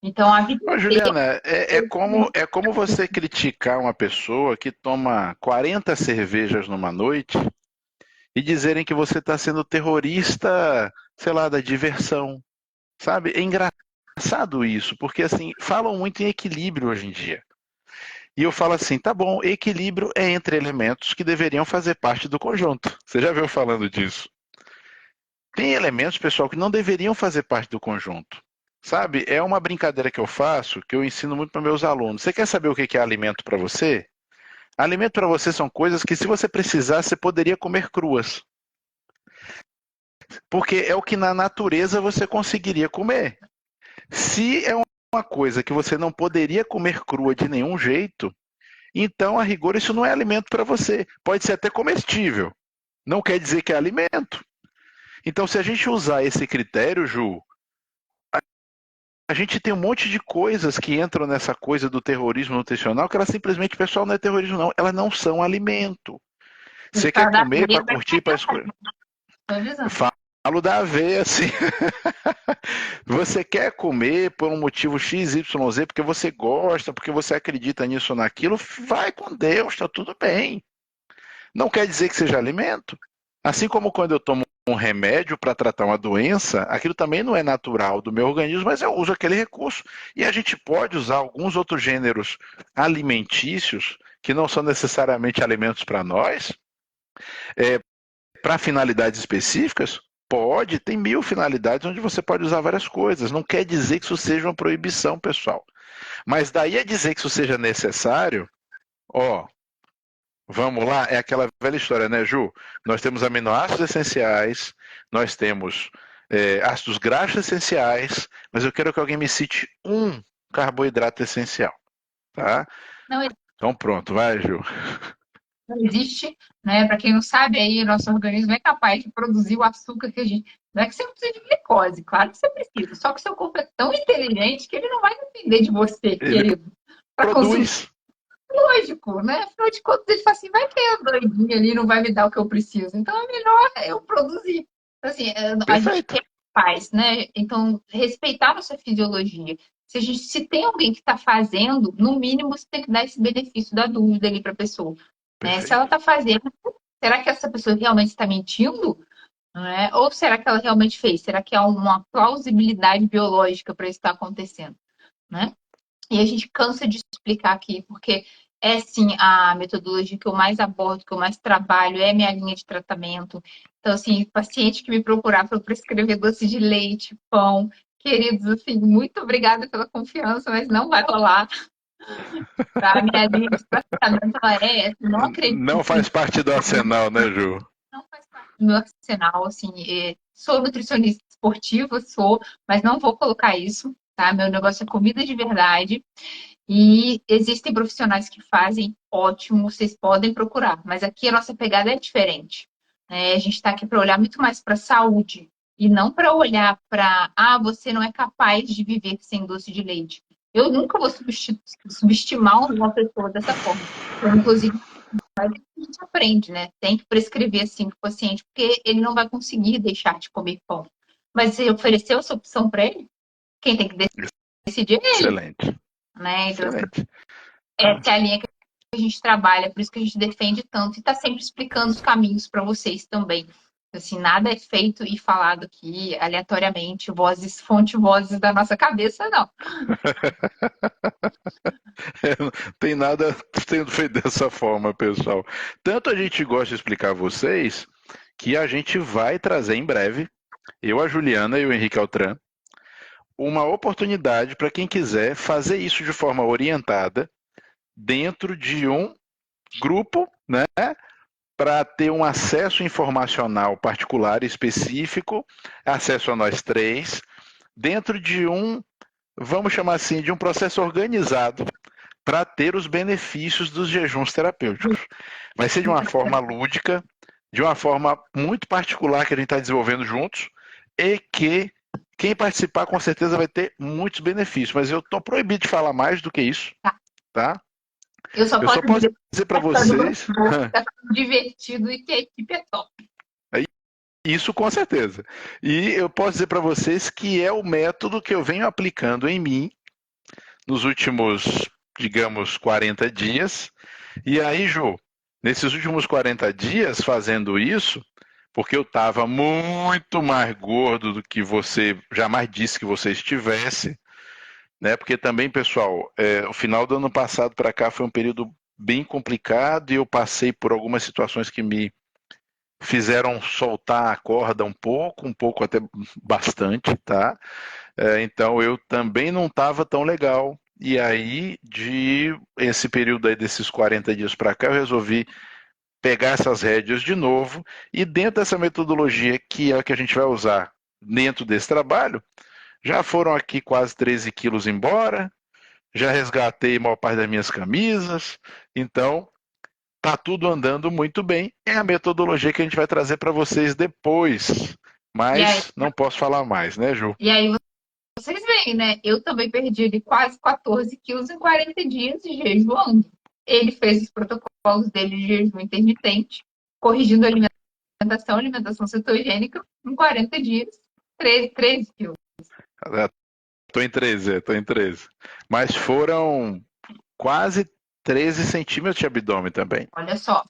Então a vida Ô, inteira. Juliana, é como você criticar uma pessoa que toma 40 cervejas numa noite e dizerem que você está sendo terrorista, sei lá, da diversão, sabe? É engraçado isso, porque assim, falam muito em equilíbrio hoje em dia. E eu falo assim, tá bom, equilíbrio é entre elementos que deveriam fazer parte do conjunto. Você já viu falando disso? Tem elementos, pessoal, que não deveriam fazer parte do conjunto. Sabe? É uma brincadeira que eu faço, que eu ensino muito para meus alunos. Você quer saber o que é alimento para você? Alimento para você são coisas que, se você precisar, você poderia comer cruas. Porque é o que na natureza você conseguiria comer. Se é uma coisa que você não poderia comer crua de nenhum jeito, então, a rigor, isso não é alimento para você. Pode ser até comestível. Não quer dizer que é alimento. Então, se a gente usar esse critério, Ju, a gente tem um monte de coisas que entram nessa coisa do terrorismo nutricional que elas simplesmente, pessoal, não é terrorismo, não. Elas não são alimento. O Você quer cara da comer veia para vai curtir, para escolher. tô avisando. Falo da aveia, assim. Você quer comer por um motivo X, Y, Z, porque você gosta, porque você acredita nisso ou naquilo, vai com Deus, está tudo bem. Não quer dizer que seja alimento. Assim como quando eu tomo um remédio para tratar uma doença, aquilo também não é natural do meu organismo, mas eu uso aquele recurso. E a gente pode usar alguns outros gêneros alimentícios, que não são necessariamente alimentos para nós, para finalidades específicas? Pode, tem mil finalidades onde você pode usar várias coisas. Não quer dizer que isso seja uma proibição, pessoal. Mas daí a dizer que isso seja necessário, ó, vamos lá, é aquela velha história, né, Ju? Nós temos aminoácidos essenciais, nós temos ácidos graxos essenciais, mas eu quero que alguém me cite um carboidrato essencial, tá? Não, Então pronto, vai, Ju. não existe, né? Para quem não sabe, aí o nosso organismo é capaz de produzir o açúcar que a gente. Não é que você não precisa de glicose, claro que você precisa. Só que o seu corpo é tão inteligente que ele não vai depender de você, Ele querido, para consumir. produz. Lógico, né? Afinal de contas, ele fala assim, vai que é doidinha ali, não vai me dar o que eu preciso. Então é melhor eu produzir. Então, assim, a gente Perfeito. quer faz, né? Então, respeitar a nossa fisiologia. Se tem alguém que está fazendo, no mínimo você tem que dar esse benefício da dúvida ali para a pessoa. Né? Se ela Perfeito. está fazendo, será que essa pessoa realmente está mentindo? Não é? Ou será que ela realmente fez? Será que há uma plausibilidade biológica para isso estar acontecendo? Né? E a gente cansa de explicar aqui, porque é sim a metodologia que eu mais abordo, que eu mais trabalho, é minha linha de tratamento. Então, assim, paciente que me procurar para eu prescrever doce de leite, pão, queridos, assim, muito obrigada pela confiança, mas não vai rolar. Tá? A minha linha de tratamento ela é essa, não acredito Não faz parte do arsenal, né, Ju? não faz parte do meu arsenal, assim, sou nutricionista esportiva, sou, mas não vou colocar isso, tá? Meu negócio é comida de verdade e existem profissionais que fazem ótimo, vocês podem procurar, mas aqui a nossa pegada é diferente, né? A gente está aqui para olhar muito mais para a saúde e não para olhar para, você não é capaz de viver sem doce de leite. Eu nunca vou subestimar uma pessoa dessa forma. Eu, inclusive, a gente aprende, né? Tem que prescrever assim para o paciente, porque ele não vai conseguir deixar de comer pão. Mas se ofereceu essa opção para ele, quem tem que decidir é ele, Excelente. né? Então, Excelente. essa é a linha que a gente trabalha, por isso que a gente defende tanto e está sempre explicando os caminhos para vocês também. Assim, nada é feito e falado aqui aleatoriamente, fonte vozes da nossa cabeça, não. Não tem nada sendo feito dessa forma, pessoal. Tanto a gente gosta de explicar a vocês que a gente vai trazer em breve, eu, a Juliana e o Henrique Altran, uma oportunidade para quem quiser fazer isso de forma orientada dentro de um grupo, né, para ter um acesso informacional particular específico, acesso a nós três, dentro de um, vamos chamar assim, de um processo organizado para ter os benefícios dos jejuns terapêuticos. Vai ser de uma forma lúdica, de uma forma muito particular que a gente está desenvolvendo juntos e que quem participar com certeza vai ter muitos benefícios. Mas eu estou proibido de falar mais do que isso, tá? Eu só Eu só posso posso dizer dizer para que tá vocês divertido e que a equipe é top. isso com certeza. E eu posso dizer para vocês que é o método que eu venho aplicando em mim nos últimos, digamos, 40 dias. E aí, Ju, nesses últimos 40 dias fazendo isso, porque eu estava muito mais gordo do que você jamais disse que você estivesse, né? Porque também, pessoal, o final do ano passado para cá foi um período bem complicado e eu passei por algumas situações que me fizeram soltar a corda um pouco até bastante, tá? Então eu também não estava tão legal. E aí, de esse período aí desses 40 dias para cá, eu resolvi pegar essas rédeas de novo e dentro dessa metodologia que é a que a gente vai usar dentro desse trabalho, já foram aqui quase 13 quilos embora, já resgatei a maior parte das minhas camisas, então tá tudo andando muito bem. É a metodologia que a gente vai trazer para vocês depois, E aí, mas não posso falar mais, né, Ju? e aí vocês veem, né? Eu também perdi ali quase 14 quilos em 40 dias de jejuando. Ele fez os protocolos dele de jejum intermitente, corrigindo a alimentação cetogênica, em 40 dias, 13 quilos. Tô em 13. Mas foram quase 13 centímetros de abdômen também, Olha só,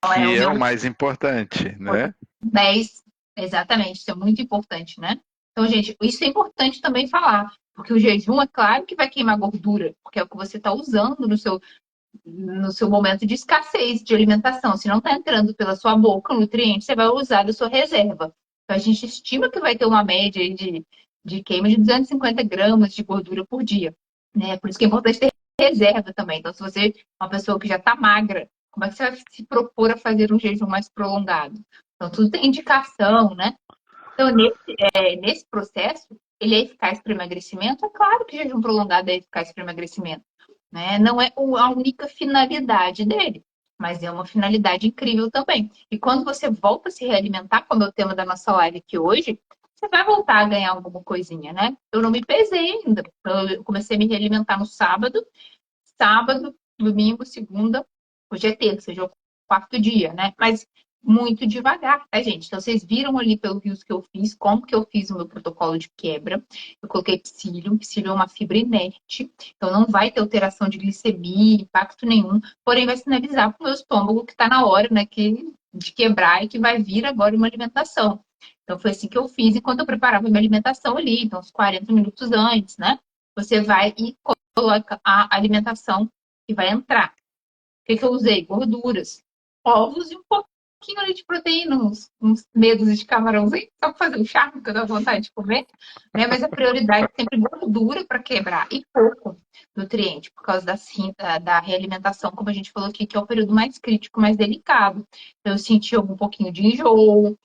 então é que o é o meu mais importante, né? 10, exatamente, isso é muito importante, né? Então, gente, isso é importante também falar, porque o jejum, é claro que vai queimar gordura, porque é o que você está usando no seu momento de escassez de alimentação. Se não está entrando pela sua boca o nutriente, você vai usar da sua reserva. Então, a gente estima que vai ter uma média de queima de 250 gramas de gordura por dia. Né? Por isso que é importante ter reserva também. Então, se você é uma pessoa que já está magra, como é que você vai se propor a fazer um jejum mais prolongado? Então, tudo tem indicação, né? Então, nesse processo, ele é eficaz para emagrecimento? É claro que jejum prolongado é eficaz para emagrecimento. Né? Não é a única finalidade dele, mas é uma finalidade incrível também. E quando você volta a se realimentar, como é o tema da nossa live aqui hoje, você vai voltar a ganhar alguma coisinha, né? Eu não me pesei ainda. Eu comecei a me realimentar no sábado, domingo, segunda, hoje é terça, hoje é o quarto dia, né? Mas muito devagar, tá, gente? Então, vocês viram ali pelo rios que eu fiz, como que eu fiz o meu protocolo de quebra. Eu coloquei psyllium, psyllium é uma fibra inerte, então não vai ter alteração de glicemia, impacto nenhum, porém vai sinalizar para o meu estômago que está na hora, né, de quebrar e que vai vir agora uma alimentação. Então, foi assim que eu fiz enquanto eu preparava minha alimentação ali, então, uns 40 minutos antes, né? Você vai e coloca a alimentação que vai entrar. O que eu usei? Gorduras, ovos e um pouquinho ali de proteína, uns dedos de camarãozinho, só para fazer um charme, que eu dou vontade de comer. Né? Mas a prioridade é sempre gordura para quebrar e pouco nutriente, por causa da realimentação, como a gente falou aqui, que é o período mais crítico, mais delicado. Então, eu senti um pouquinho de enjoo.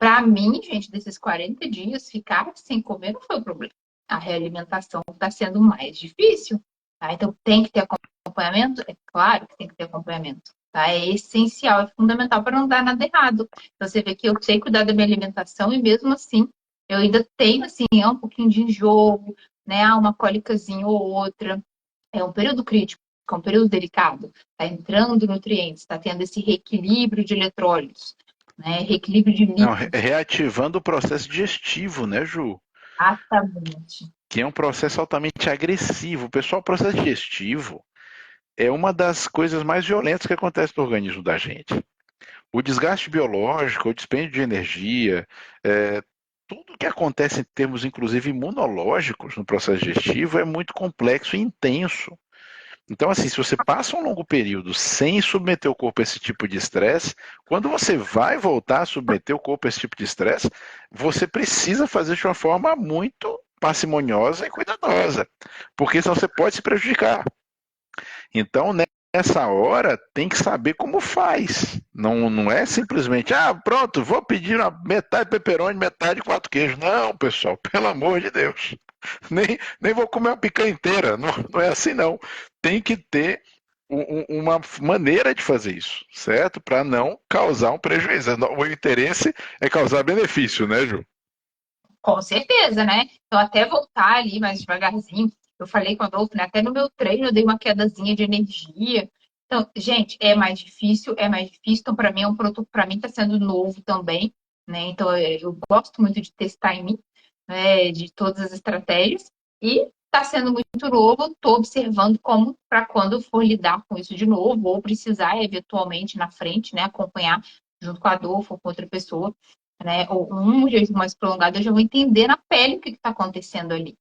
Para mim, gente, desses 40 dias, ficar sem comer não foi o problema. A realimentação está sendo mais difícil. Tá? Então, tem que ter acompanhamento? É claro que tem que ter acompanhamento. Tá? É essencial, é fundamental para não dar nada errado. Então, você vê que eu sei cuidar da minha alimentação e mesmo assim eu ainda tenho assim, um pouquinho de enjoo, né? Uma cólicazinha ou outra. É um período crítico, é um período delicado. Está entrando nutrientes, está tendo esse reequilíbrio de eletrólitos, né? Reequilíbrio de Não, líquidos. reativando o processo digestivo, né, Ju? Exatamente. Que é um processo altamente agressivo. Pessoal, o processo digestivo é uma das coisas mais violentas que acontece no organismo da gente. O desgaste biológico, o dispêndio de energia, tudo que acontece em termos, inclusive, imunológicos no processo digestivo é muito complexo e intenso. Então, assim, se você passa um longo período sem submeter o corpo a esse tipo de estresse, quando você vai voltar a submeter o corpo a esse tipo de estresse, você precisa fazer de uma forma muito parcimoniosa e cuidadosa, porque senão você pode se prejudicar. Então, nessa hora, tem que saber como faz. Não é simplesmente, pronto, vou pedir uma metade pepperoni, metade quatro queijos. Não, pessoal, pelo amor de Deus. Nem vou comer uma picanha inteira. Não é assim, não. Tem que ter uma maneira de fazer isso, certo? Para não causar um prejuízo. O interesse é causar benefício, né, Ju? Com certeza, né? Então, até voltar ali mais devagarzinho. Eu falei com a Adolfo, né? Até no meu treino eu dei uma quedazinha de energia. Então, gente, é mais difícil, é mais difícil. Então, para mim, é um produto, para mim, está sendo novo também, né? Então, eu gosto muito de testar em mim, né? De todas as estratégias. E está sendo muito novo. Estou observando como, para quando eu for lidar com isso de novo, ou precisar, eventualmente, na frente, né? Acompanhar junto com a Adolfo ou com outra pessoa, né, ou um jejum mais prolongado, eu já vou entender na pele o que está acontecendo ali.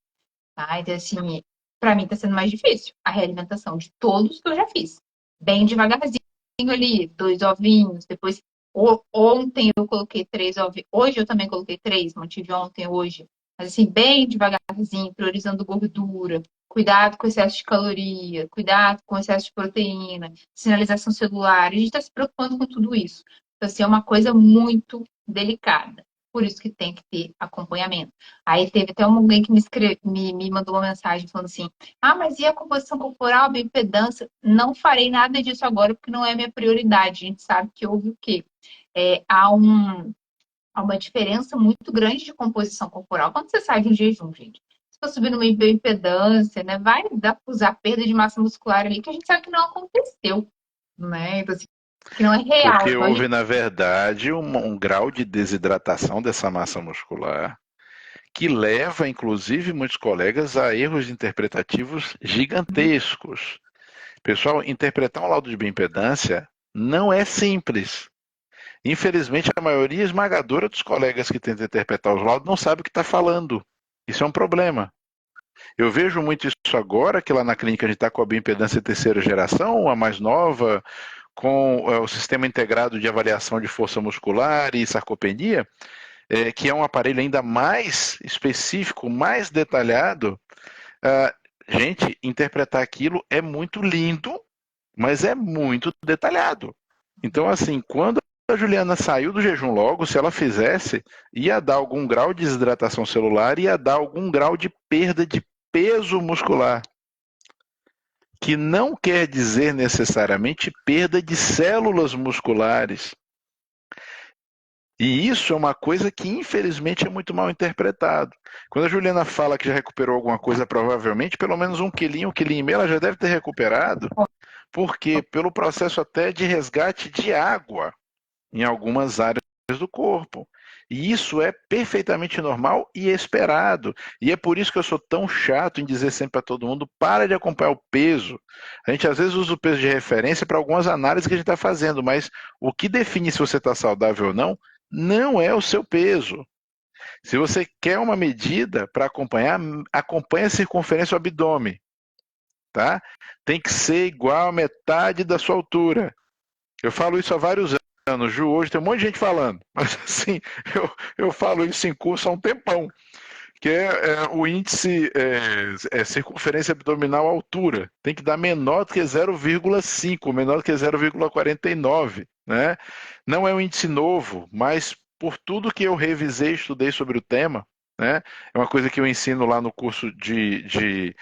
Tá? Então, assim, para mim está sendo mais difícil a realimentação de todos que eu já fiz. Bem devagarzinho ali, 2 ovinhos, depois ontem eu coloquei 3 ovinhos, hoje eu também coloquei 3, mantive ontem, hoje. Mas assim, bem devagarzinho, priorizando gordura, cuidado com excesso de caloria, cuidado com excesso de proteína, sinalização celular. A gente está se preocupando com tudo isso. Então, assim, é uma coisa muito delicada. Por isso que tem que ter acompanhamento. Aí teve até alguém que me mandou uma mensagem falando assim: mas e a composição corporal, a bioimpedância? Não farei nada disso agora porque não é minha prioridade. A gente sabe que houve o quê? Há uma diferença muito grande de composição corporal quando você sai de um jejum, gente. Se for subir numa bioimpedância, né, vai usar perda de massa muscular ali, que a gente sabe que não aconteceu, né? Então, assim, que não é real. Porque Então, a houve, gente na verdade, um grau de desidratação dessa massa muscular que leva, inclusive, muitos colegas a erros interpretativos gigantescos. Pessoal, interpretar um laudo de bioimpedância não é simples. Infelizmente, a maioria esmagadora dos colegas que tentam interpretar os laudos não sabe o que está falando. Isso é um problema. Eu vejo muito isso agora, que lá na clínica a gente está com a bioimpedância terceira geração, a mais nova, com o sistema integrado de avaliação de força muscular e sarcopenia, que é um aparelho ainda mais específico, mais detalhado. Gente, interpretar aquilo é muito lindo, mas é muito detalhado. Então, assim, quando a Juliana saiu do jejum logo, se ela fizesse, ia dar algum grau de desidratação celular, ia dar algum grau de perda de peso muscular, que não quer dizer necessariamente perda de células musculares. E isso é uma coisa que, infelizmente, é muito mal interpretado. Quando a Juliana fala que já recuperou alguma coisa, provavelmente, pelo menos 1 quilinho e meio, ela já deve ter recuperado, porque pelo processo até de resgate de água em algumas áreas do corpo. E isso é perfeitamente normal e esperado. E é por isso que eu sou tão chato em dizer sempre para todo mundo: para de acompanhar o peso. A gente às vezes usa o peso de referência para algumas análises que a gente está fazendo, mas o que define se você está saudável ou não, não é o seu peso. Se você quer uma medida para acompanhar, acompanhe a circunferência do abdômen. Tá? Tem que ser igual a metade da sua altura. Eu falo isso há vários anos, Ju. Hoje tem um monte de gente falando, mas assim, eu falo isso em curso há um tempão, que o índice circunferência abdominal altura. Tem que dar menor do que 0,5, menor do que 0,49. Né? Não é um índice novo, mas por tudo que eu revisei e estudei sobre o tema, né? É uma coisa que eu ensino lá no curso de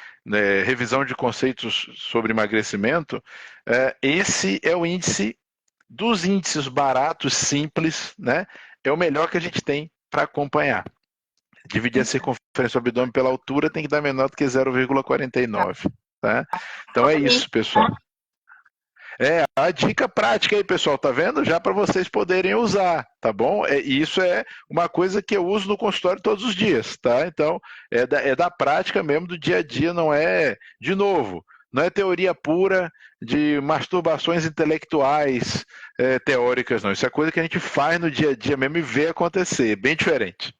revisão de conceitos sobre emagrecimento. Esse é o índice dos índices baratos, simples, né? É o melhor que a gente tem para acompanhar. Dividir a circunferência do abdômen pela altura tem que dar menor do que 0,49. Tá? Então é isso, pessoal. A dica prática aí, pessoal, tá vendo? Já para vocês poderem usar, tá bom? E isso é uma coisa que eu uso no consultório todos os dias, tá? Então, é da prática mesmo, do dia a dia, não é, de novo, Não é teoria pura de masturbações intelectuais teóricas, não. Isso é coisa que a gente faz no dia a dia mesmo e vê acontecer. Bem diferente.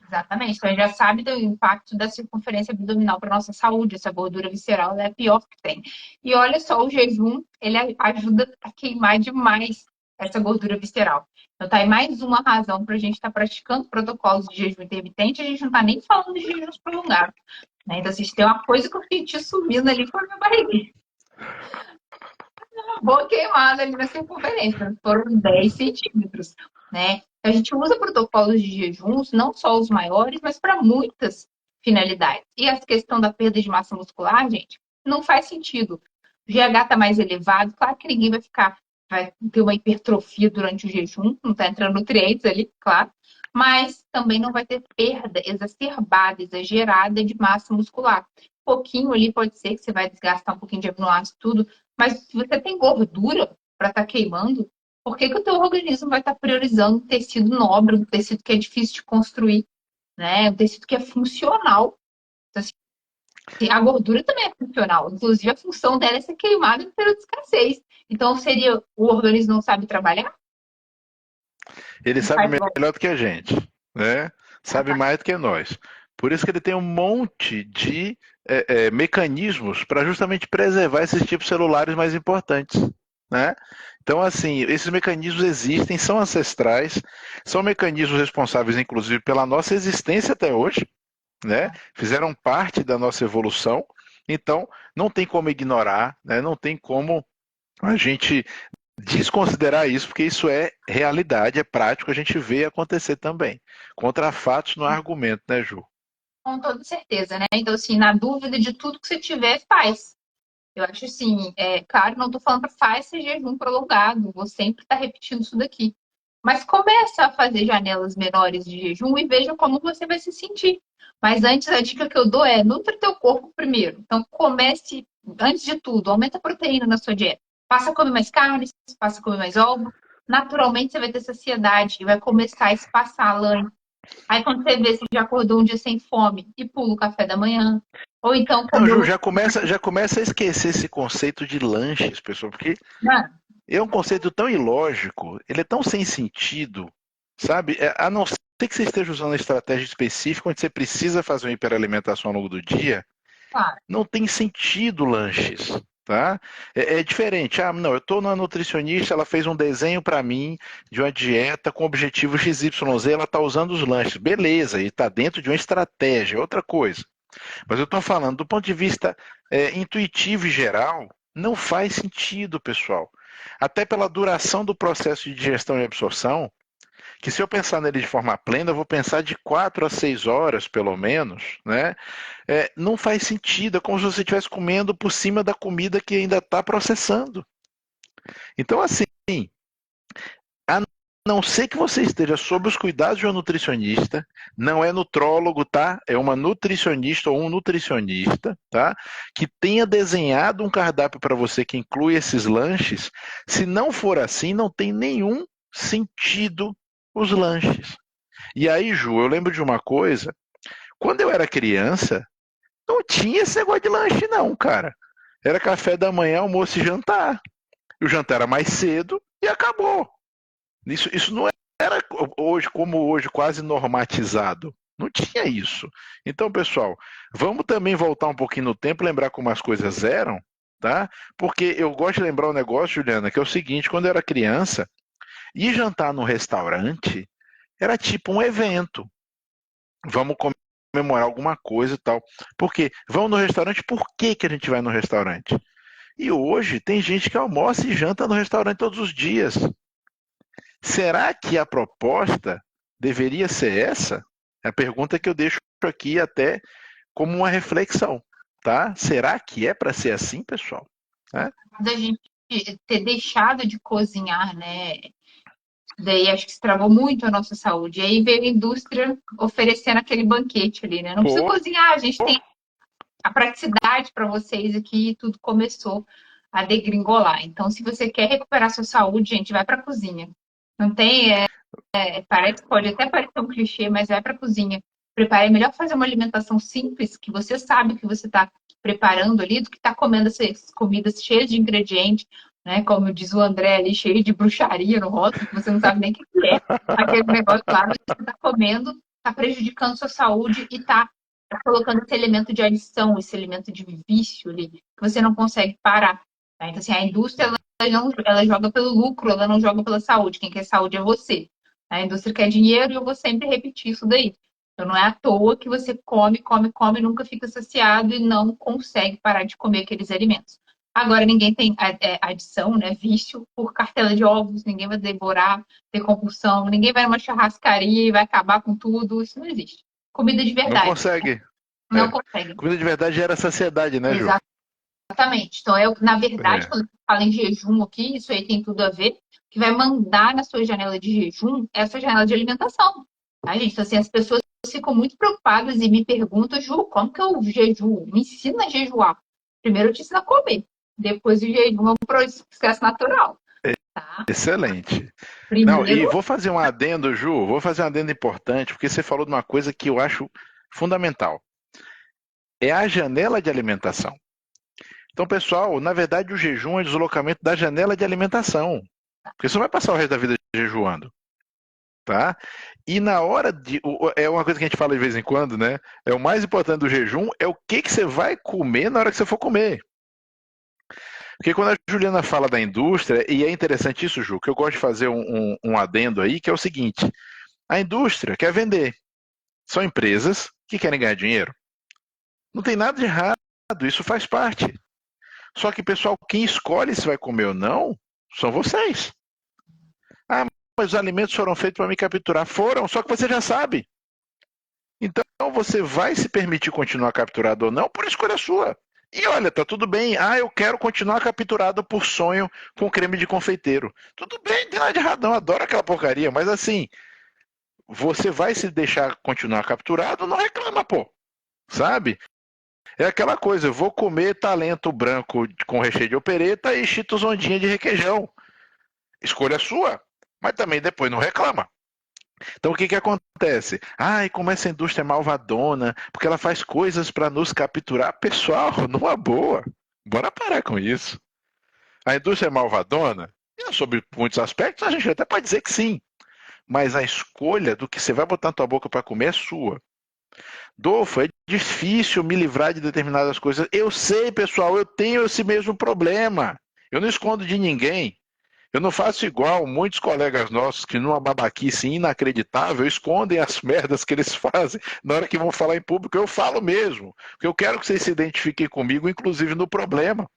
Exatamente. Então, a gente já sabe do impacto da circunferência abdominal para nossa saúde. Essa gordura visceral é a pior que tem. E olha só, o jejum, ele ajuda a queimar demais essa gordura visceral. Então, tá aí mais uma razão para a gente estar praticando protocolos de jejum intermitente. A gente não está nem falando de jejuns prolongados. Né? Então, se tem uma coisa que eu senti subindo ali foi a minha barriguinha. Uma boa queimada ali na circunferência. Foram 10 centímetros. Né? A gente usa protocolos de jejuns, não só os maiores, mas para muitas finalidades. E a questão da perda de massa muscular, gente, não faz sentido. O GH está mais elevado, claro que ninguém vai ter uma hipertrofia durante o jejum, não está entrando nutrientes ali, claro, mas também não vai ter perda exacerbada, exagerada de massa muscular. Um pouquinho ali pode ser que você vai desgastar um pouquinho de aminoácido, tudo, mas se você tem gordura para estar queimando, por que que o teu organismo vai estar priorizando um tecido nobre, um tecido que é difícil de construir, né? Um tecido que é funcional. Então, assim, a gordura também é funcional. Inclusive, a função dela é ser queimada em período de escassez. Então, seria o organismo não sabe trabalhar? Ele Não sabe faz melhor do que a gente, né? Sabe mais do que nós. Por isso que ele tem um monte de mecanismos para justamente preservar esses tipos celulares mais importantes, né? Então, assim, esses mecanismos existem, são ancestrais, são mecanismos responsáveis, inclusive, pela nossa existência até hoje, né? Fizeram parte da nossa evolução. Então, não tem como ignorar, né? Não tem como a gente desconsiderar isso, porque isso é realidade, é prático, a gente vê acontecer também. Contra fatos não há argumento, né, Ju? com toda certeza, né? Então, assim, na dúvida de tudo que você tiver, faz. Eu acho assim, claro, não estou falando para fazer esse jejum prolongado, vou sempre estar repetindo isso daqui. Mas começa a fazer janelas menores de jejum e veja como você vai se sentir. Mas antes, a dica que eu dou é nutre teu corpo primeiro. Então, comece, antes de tudo, aumenta a proteína na sua dieta. Passa a comer mais carne, passa a comer mais ovo. Naturalmente, você vai ter saciedade e vai começar a espaçar a lã. Aí, quando você vê, você já acordou um dia sem fome e pula o café da manhã. Ou então, Não, Ju, comeu. já começa a esquecer esse conceito de lanches, pessoal, porque Não, é um conceito tão ilógico, ele é tão sem sentido, sabe? A não ser que você esteja usando uma estratégia específica onde você precisa fazer uma hiperalimentação ao longo do dia, claro. não tem sentido lanches, tá? É diferente. Ah, não, eu estou numa nutricionista, ela fez um desenho para mim de uma dieta com objetivo XYZ, ela está usando os lanches. Beleza, e está dentro de uma estratégia, outra coisa. Mas eu estou falando do ponto de vista intuitivo e geral, não faz sentido, pessoal. Até pela duração do processo de digestão e absorção, que se eu pensar nele de forma plena, eu vou pensar de 4 a 6 horas, pelo menos, né? Não faz sentido, é como se você estivesse comendo por cima da comida que ainda está processando. Então, assim, a não ser que você esteja sob os cuidados de um nutricionista, não é nutrólogo, tá? É uma nutricionista ou um nutricionista, tá? Que tenha desenhado um cardápio para você que inclui esses lanches. Se não for assim, não tem nenhum sentido os lanches. E aí, Ju, eu lembro de uma coisa. Quando eu era criança, não tinha esse negócio de lanche, não, cara. Era café da manhã, almoço e jantar. E o jantar era mais cedo e acabou. Isso não era hoje, como hoje, quase normatizado. Não tinha isso. Então, pessoal, vamos também voltar um pouquinho no tempo, lembrar como as coisas eram, tá? Porque eu gosto de lembrar um negócio, Juliana, que é o seguinte: quando eu era criança, ir jantar num restaurante era tipo um evento. Vamos comemorar alguma coisa e tal. Porque vamos no restaurante, por que que a gente vai no restaurante? E hoje tem gente que almoça e janta no restaurante todos os dias. Será que a proposta deveria ser essa? É a pergunta que eu deixo aqui até como uma reflexão, tá? Será que é para ser assim, pessoal? É? Da gente ter deixado de cozinhar, né? Daí acho que estragou muito a nossa saúde. E aí veio a indústria oferecendo aquele banquete ali, né? Não precisa Pô, cozinhar, a gente tem a praticidade para vocês aqui e tudo começou a degringolar. Então, se você quer recuperar sua saúde, gente, vai para a cozinha. Não tem, parece, pode até parecer um clichê, mas vai para a cozinha. Prepare, é melhor fazer uma alimentação simples, que você sabe que você está preparando ali do que tá comendo essas comidas cheias de ingredientes, né? Como diz o André ali, cheio de bruxaria no rótulo, que você não sabe nem o que é. Aquele negócio lá, mas você tá comendo, tá prejudicando sua saúde e tá colocando esse elemento de adição, esse elemento de vício ali, que você não consegue parar. Tá? Então, assim, a indústria, ela joga pelo lucro, ela não joga pela saúde. Quem quer saúde é você. A indústria quer dinheiro e eu vou sempre repetir isso daí. Então, não é à toa que você come, come, come, nunca fica saciado e não consegue parar de comer aqueles alimentos. Agora, ninguém tem adição, né? Vício por cartela de ovos, ninguém vai devorar, ter compulsão, ninguém vai numa churrascaria e vai acabar com tudo. Isso não existe. Comida de Não verdade. consegue. Não consegue. Comida de verdade gera saciedade, né, Ju? Exatamente. Então, na verdade, É. quando eu falo em jejum aqui, isso aí tem tudo a ver. O que vai mandar na sua janela de jejum é a sua janela de alimentação. Tá, gente? Então, assim, as pessoas ficam muito preocupadas e me perguntam, Ju, como que eu jejuo? Me ensina a jejuar. Primeiro eu te ensino a comer. Depois o jejum é um processo natural. Tá? Excelente. Não, e Primeiro, vou fazer um adendo, Ju, vou fazer um adendo importante, porque você falou de uma coisa que eu acho fundamental. É a janela de alimentação. Então, pessoal, na verdade, o jejum é o deslocamento da janela de alimentação. Porque você não vai passar o resto da vida jejuando. Tá? E na hora de. É uma coisa que a gente fala de vez em quando, né? É o mais importante do jejum é o que você vai comer na hora que você for comer. Porque quando a Juliana fala da indústria, e é interessante isso, Ju, que eu gosto de fazer um adendo aí, que é o seguinte: a indústria quer vender. São empresas que querem ganhar dinheiro. Não tem nada de errado, isso faz parte. Só que, pessoal, quem escolhe se vai comer ou não são vocês. Ah, mas os alimentos foram feitos para me capturar. Foram, só que você já sabe. Então você vai se permitir continuar capturado ou não por escolha sua. E olha, tá tudo bem. Ah, eu quero continuar capturado por sonho com creme de confeiteiro. Tudo bem, não tem nada de errado, não. Adoro aquela porcaria, mas assim, você vai se deixar continuar capturado, não reclama, pô. Sabe? É aquela coisa, eu vou comer talento branco com recheio de opereta e cheetos ondinha de requeijão. Escolha sua, mas também depois não reclama. Então o que acontece? Ai, como essa indústria é malvadona, porque ela faz coisas para nos capturar. Pessoal, numa boa. Bora parar com isso. A indústria é malvadona? E sobre muitos aspectos a gente até pode dizer que sim. Mas a escolha do que você vai botar na tua boca para comer é sua. Dolfo, é difícil me livrar de determinadas coisas. Eu sei, pessoal, eu tenho esse mesmo problema. Eu não escondo de ninguém. Eu não faço igual muitos colegas nossos que, numa babaquice inacreditável, escondem as merdas que eles fazem na hora que vão falar em público. Eu falo mesmo, porque eu quero que vocês se identifiquem comigo, inclusive no problema.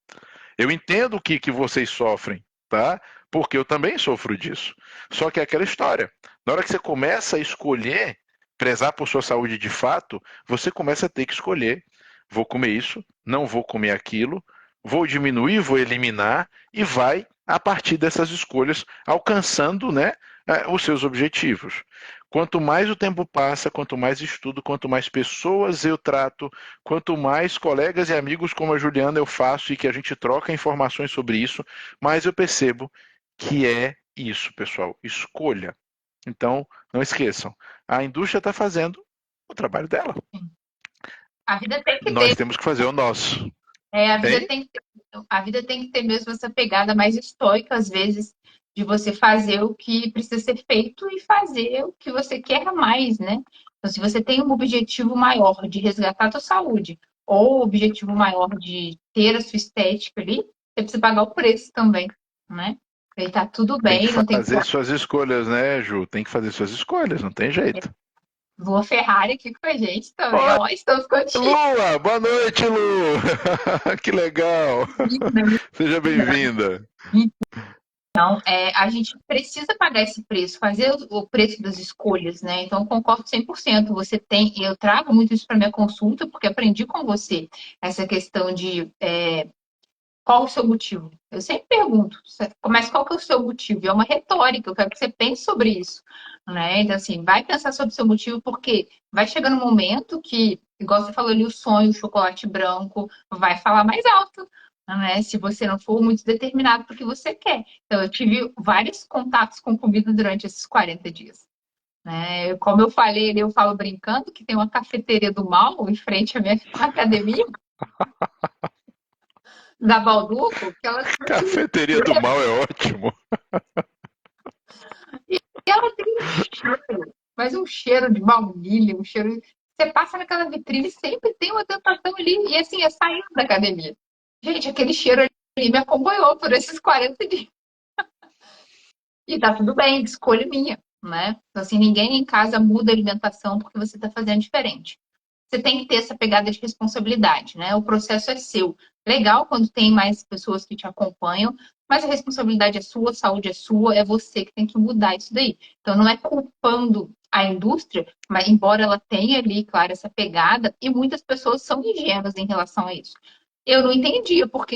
Eu entendo o que vocês sofrem, tá? Porque eu também sofro disso. Só que é aquela história. Na hora que você começa a escolher, prezar por sua saúde de fato, você começa a ter que escolher. Vou comer isso, não vou comer aquilo, vou diminuir, vou eliminar e vai a partir dessas escolhas alcançando, né, os seus objetivos. Quanto mais o tempo passa, quanto mais estudo, quanto mais pessoas eu trato, quanto mais colegas e amigos como a Juliana eu faço e que a gente troca informações sobre isso, mais eu percebo que é isso, pessoal, escolha. Então, não esqueçam, a indústria está fazendo o trabalho dela. a vida tem que Nós ter. temos que fazer o nosso. A vida Hein? tem que ter, a vida tem que ter mesmo essa pegada mais estoica, às vezes, de você fazer o que precisa ser feito e fazer o que você quer mais, né? Então, se você tem um objetivo maior de resgatar a sua saúde, ou objetivo maior de ter a sua estética ali, você precisa pagar o preço também, né? E tá tudo Tem que bem, não tem que fazer suas escolhas, né, Ju? Tem que fazer suas escolhas, não tem jeito. Lua Ferrari aqui com a gente também. Oi, Ó, estamos contigo. Lua! Boa noite, Lu! Que legal! Seja bem-vinda. Então, a gente precisa pagar esse preço, fazer o preço das escolhas, né? Então, eu concordo 100%. Eu trago muito isso para minha consulta, porque aprendi com você essa questão de qual o seu motivo. Eu sempre pergunto, mas qual que é o seu motivo? É uma retórica, eu quero que você pense sobre isso, né? Então, assim, vai pensar sobre o seu motivo, porque vai chegar um momento que, igual você falou ali, o sonho, o chocolate branco, vai falar mais alto, né? Se você não for muito determinado para o que você quer. Então, eu tive vários contatos com comida durante esses 40 dias. Né? Como eu falei ali, eu falo brincando que tem uma cafeteria do mal em frente à minha academia. Da Balduco, que ela, Cafeteria do mal é ótimo. ela tem um cheiro, mas um cheiro de baunilha, um cheiro. Você passa naquela vitrine e sempre tem uma tentação ali. E assim, é saindo da academia. Gente, aquele cheiro ali me acompanhou por esses 40 dias. E tá tudo bem, escolha minha, né? Então, assim, ninguém em casa muda a alimentação porque você tá fazendo diferente. Você tem que ter essa pegada de responsabilidade, né? O processo é seu. Legal quando tem mais pessoas que te acompanham, mas a responsabilidade é sua, a saúde é sua, é você que tem que mudar isso daí. Então não é culpando a indústria, mas embora ela tenha ali, claro, essa pegada, e muitas pessoas são ingênuas em relação a isso. Eu não entendia por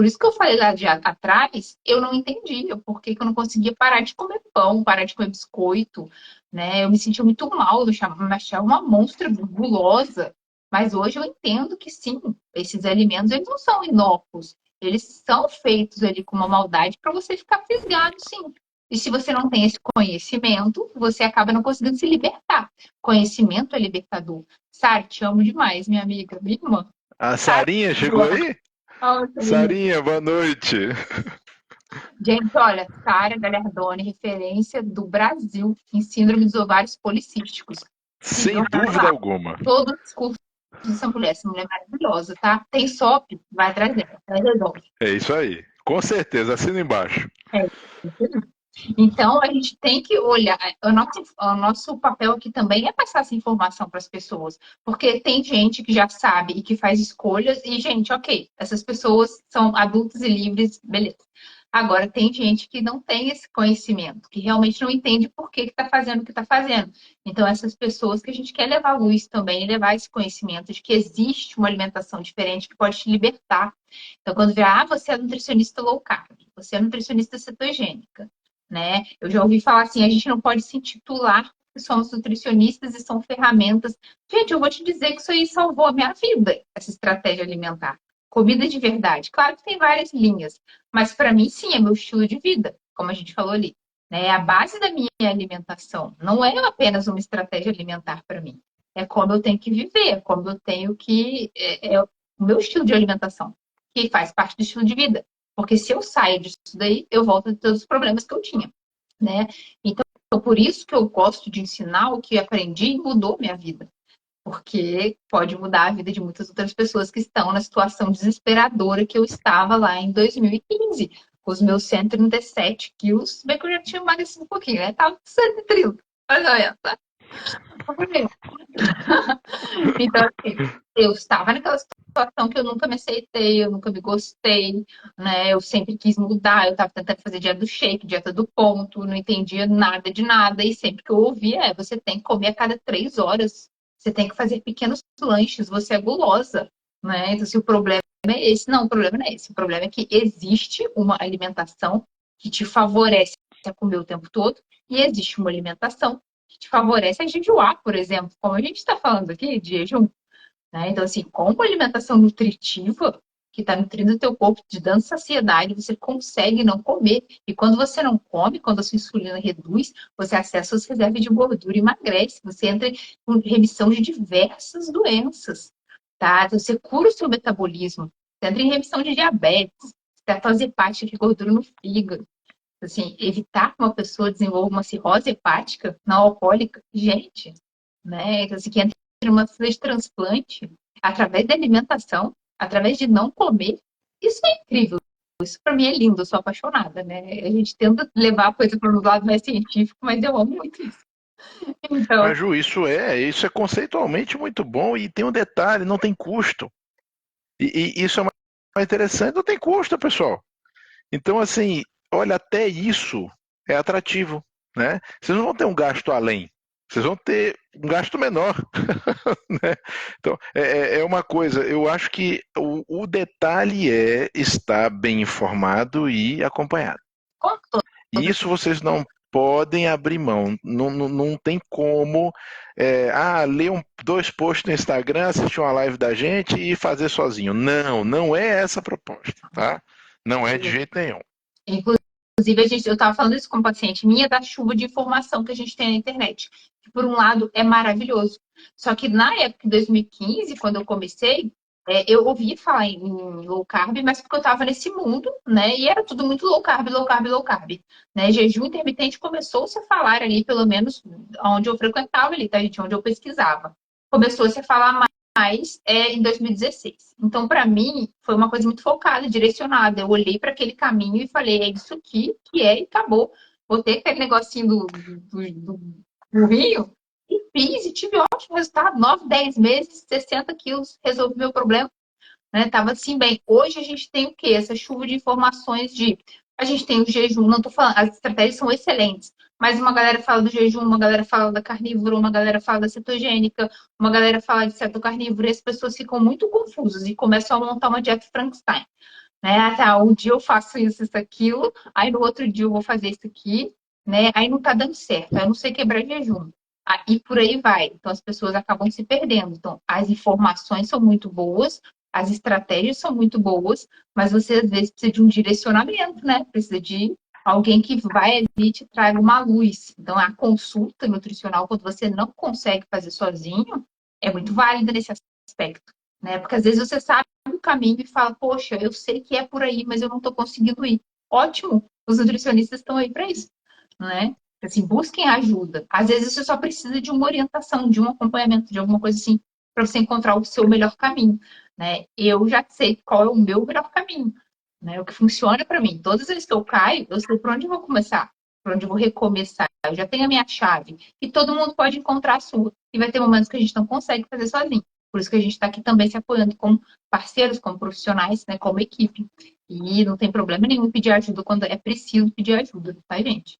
isso que eu falei lá de atrás, eu não entendia por que eu não conseguia parar de comer pão, parar de comer biscoito, né? Eu me sentia muito mal, me achava uma monstra gulosa. Mas hoje eu entendo que sim, esses alimentos eles não são inócuos. Eles são feitos ali com uma maldade para você ficar fisgado, sim. E se você não tem esse conhecimento, você acaba não conseguindo se libertar. Conhecimento é libertador. Sara, te amo demais, minha amiga, minha irmã. A Sara, Sarinha chegou aí? oh, Sarinha, boa noite. gente, olha, Sara Gagliardone, referência do Brasil em síndrome dos ovários policísticos. Sem Sigam ela dúvida lá. alguma. Todos os cursos dessa mulher maravilhosa, tá? Tem SOP, vai atrás dela, ela resolve. É isso aí. Com certeza, assina embaixo. É. Então, a gente tem que olhar. O nosso papel aqui também é passar essa informação para as pessoas. Porque tem gente que já sabe e que faz escolhas, e, gente, ok, essas pessoas são adultas e livres, beleza. Agora, tem gente que não tem esse conhecimento, que realmente não entende por que está fazendo o que está fazendo. Então, essas pessoas que a gente quer levar à luz também, levar esse conhecimento de que existe uma alimentação diferente que pode te libertar. Então, quando vê, você é nutricionista low carb, você é nutricionista cetogênica, né? Eu já ouvi falar assim, a gente não pode se intitular que somos nutricionistas e são ferramentas. Gente, eu vou te dizer que isso aí salvou a minha vida, essa estratégia alimentar. Comida de verdade. Claro que tem várias linhas, mas para mim, sim, é meu estilo de vida, como a gente falou ali. Né? É a base da minha alimentação. Não é apenas uma estratégia alimentar para mim. É como eu tenho que viver, é como eu tenho que. É o meu estilo de alimentação, que faz parte do estilo de vida. Porque se eu saio disso daí, eu volto a ter todos os problemas que eu tinha, né? Então, por isso que eu gosto de ensinar o que aprendi e mudou minha vida. Porque pode mudar a vida de muitas outras pessoas que estão na situação desesperadora que eu estava lá em 2015, com os meus 137 quilos, bem que eu já tinha emagrecido um pouquinho, né? Tava com 130. Olha, tá? Então, assim, eu estava naquela situação que eu nunca me aceitei, eu nunca me gostei, né? Eu sempre quis mudar, eu estava tentando fazer dieta do shake, dieta do ponto, não entendia nada de nada, e sempre que eu ouvia você tem que comer a cada 3 horas, você tem que fazer pequenos lanches, você é gulosa, né? Então, se o problema é esse, não, o problema não é esse, o problema é que existe uma alimentação que te favorece a comer o tempo todo, e existe uma alimentação que te favorece a jejuar, por exemplo, como a gente está falando aqui de jejum. Né? Então, assim, com uma alimentação nutritiva, que está nutrindo o teu corpo, te dando saciedade, você consegue não comer. E quando você não come, quando a sua insulina reduz, você acessa as reservas de gordura e emagrece. Você entra em remissão de diversas doenças. Tá? Então, você cura o seu metabolismo. Você entra em remissão de diabetes, cetose hepática, de gordura no fígado. Assim, evitar que uma pessoa desenvolva uma cirrose hepática não alcoólica, gente, né? Então, assim, que entra numa fila de transplante através da alimentação, através de não comer, isso é incrível. Isso para mim é lindo, eu sou apaixonada, né? A gente tenta levar a coisa para um lado mais científico, mas eu amo muito isso. Então, Mas, Ju, isso é conceitualmente muito bom e tem um detalhe, não tem custo. E isso é mais interessante, não tem custo, pessoal. Então, assim, olha, até isso é atrativo, né? Vocês não vão ter um gasto além, vocês vão ter um gasto menor, né? Então, é uma coisa, eu acho que o detalhe é estar bem informado e acompanhado. com E toda isso vocês não podem abrir mão, não tem como ler dois posts no Instagram, assistir uma live da gente e fazer sozinho. Não, não é essa a proposta, tá? Não é de certeza. jeito nenhum. Inclusive, eu estava falando isso com uma paciente minha da chuva de informação que a gente tem na internet. Que, por um lado, é maravilhoso. Só que na época de 2015, quando eu comecei, Eu ouvi falar em low carb, mas porque eu estava nesse mundo, né? E era tudo muito low carb, low carb, low carb, né? Jejum intermitente começou-se a falar ali, pelo menos onde eu frequentava ali, tá, gente? Onde eu pesquisava. Começou-se a falar mais em 2016. Então, para mim, foi uma coisa muito focada, direcionada. Eu olhei para aquele caminho e falei, é isso aqui que é e acabou. Botei aquele negocinho do Rio e fiz e tive ótimo resultado. 9, 10 meses, 60 quilos, resolvi meu problema, né? Tava assim bem. Hoje a gente tem o quê? Essa chuva de informações de. A gente tem o jejum, não tô falando, as estratégias são excelentes, mas uma galera fala do jejum, uma galera fala da carnívora, uma galera fala da cetogênica, uma galera fala de cetocarnívora, e as pessoas ficam muito confusas e começam a montar uma dieta Frankenstein, né? Ah, tá, um dia eu faço isso, aquilo, aí no outro dia eu vou fazer isso aqui, né? Aí não tá dando certo, aí eu não sei quebrar jejum. E por aí vai. Então as pessoas acabam se perdendo. Então, as informações são muito boas, as estratégias são muito boas, mas você às vezes precisa de um direcionamento, né? Precisa de alguém que vai ali e te traga uma luz. Então, a consulta nutricional, quando você não consegue fazer sozinho, é muito válida nesse aspecto, né? Porque às vezes você sabe o caminho e fala, poxa, eu sei que é por aí, mas eu não estou conseguindo ir. Ótimo, os nutricionistas estão aí para isso, né? Assim, busquem ajuda. Às vezes você só precisa de uma orientação, de um acompanhamento, de alguma coisa assim, para você encontrar o seu melhor caminho, né? Eu já sei qual é o meu melhor caminho, né? O que funciona para mim. Todas as vezes que eu caio, eu sei por onde eu vou começar, por onde eu vou recomeçar. Eu já tenho a minha chave. E todo mundo pode encontrar a sua. E vai ter momentos que a gente não consegue fazer sozinho. Por isso que a gente está aqui também se apoiando como parceiros, como profissionais, né, como equipe. E não tem problema nenhum pedir ajuda quando é preciso pedir ajuda, tá, gente?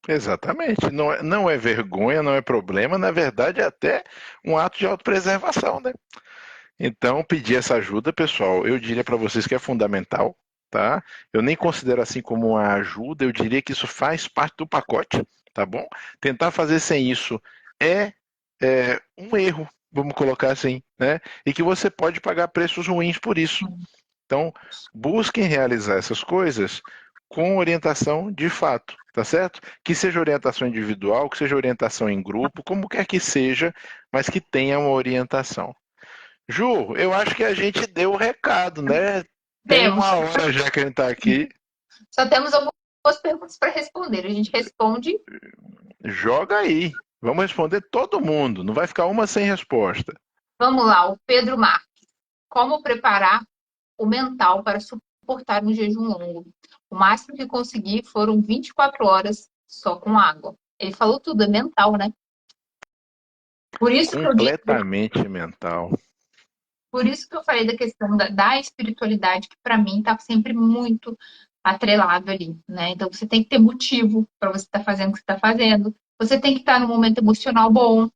Exatamente. Não é vergonha, não é problema, na verdade é até um ato de autopreservação, né? Então, pedir essa ajuda, pessoal, eu diria para vocês que é fundamental, tá? Eu nem considero assim como uma ajuda, eu diria que isso faz parte do pacote, tá bom? Tentar fazer sem isso é, é um erro, vamos colocar assim, né? E que você pode pagar preços ruins por isso. Então, busquem realizar essas coisas com orientação de fato, tá certo? Que seja orientação individual, que seja orientação em grupo, como quer que seja, mas que tenha uma orientação. Ju, eu acho que a gente deu o recado, né? Tem Temos. uma hora já que a gente tá aqui. Só temos algumas perguntas para responder. A gente responde. Joga aí. Vamos responder todo mundo. Não vai ficar uma sem resposta. Vamos lá, o Pedro Marques. Como preparar o mental para suportar um jejum longo? O máximo que consegui foram 24 horas só com água. Ele falou tudo, é mental, né? Por isso que eu digo, Completamente mental. por isso que eu falei da questão da espiritualidade, que para mim está sempre muito atrelado ali, né? Então você tem que ter motivo para você estar fazendo o que você está fazendo. Você tem que estar num momento emocional bom,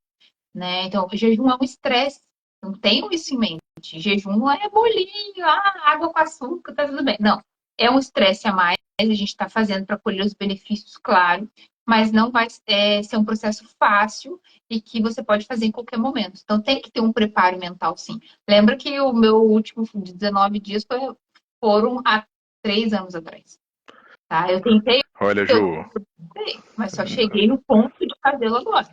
né? Então, o jejum é um estresse. Não tenham isso em mente. Jejum não é bolinho, água com açúcar, tá tudo bem. Não. É um estresse a mais, a gente está fazendo para colher os benefícios, claro, mas não vai ser um processo fácil e que você pode fazer em qualquer momento. Então, tem que ter um preparo mental, sim. Lembra que o meu último de 19 dias foram há 3 anos atrás. Tá? Eu tentei, Olha, eu Ju, tentei, mas só cheguei no ponto de fazê-lo agora.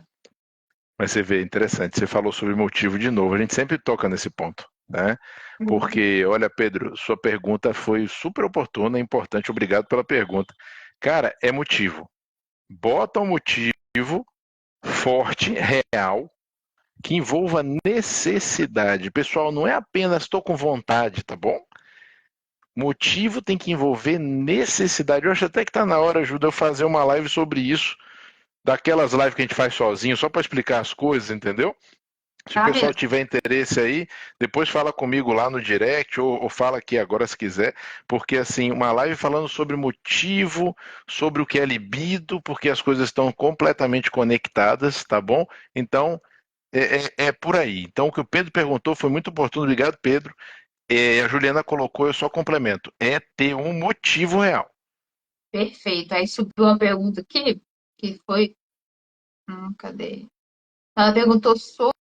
mas você vê, interessante, você falou sobre motivo de novo. A gente sempre toca nesse ponto, né? Porque, olha, Pedro, sua pergunta foi super oportuna, importante. Obrigado pela pergunta. Cara, é motivo. Bota um motivo forte, real, que envolva necessidade. Pessoal, não é apenas estou com vontade, tá bom? Motivo tem que envolver necessidade. Eu acho até que está na hora, Ju, de eu fazer uma live sobre isso, daquelas lives que a gente faz sozinho, só para explicar as coisas, entendeu? Se o Tá pessoal mesmo? tiver interesse aí, depois fala comigo lá no direct ou fala aqui agora se quiser, porque assim, uma live falando sobre motivo, sobre o que é libido, porque as coisas estão completamente conectadas, tá bom? Então, é por aí. Então, o que o Pedro perguntou foi muito oportuno. Obrigado, Pedro. A Juliana colocou, eu só complemento. É ter um motivo real. Perfeito. Aí subiu uma pergunta aqui, que foi. Cadê? Ela perguntou sobre.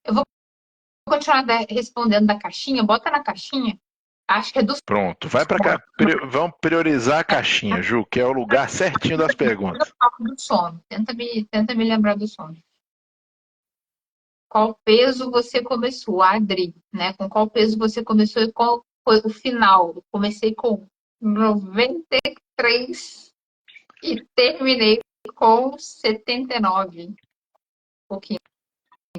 Eu vou continuar respondendo da caixinha, bota na caixinha. Acho que é do Pronto, vai para cá. Vamos priorizar a caixinha, Ju, que é o lugar certinho das perguntas. do sono. Tenta me lembrar do sono. qual peso você começou, Adri, né? Com qual peso você começou e qual foi o final? Eu comecei com 93 e terminei com 79. Um pouquinho,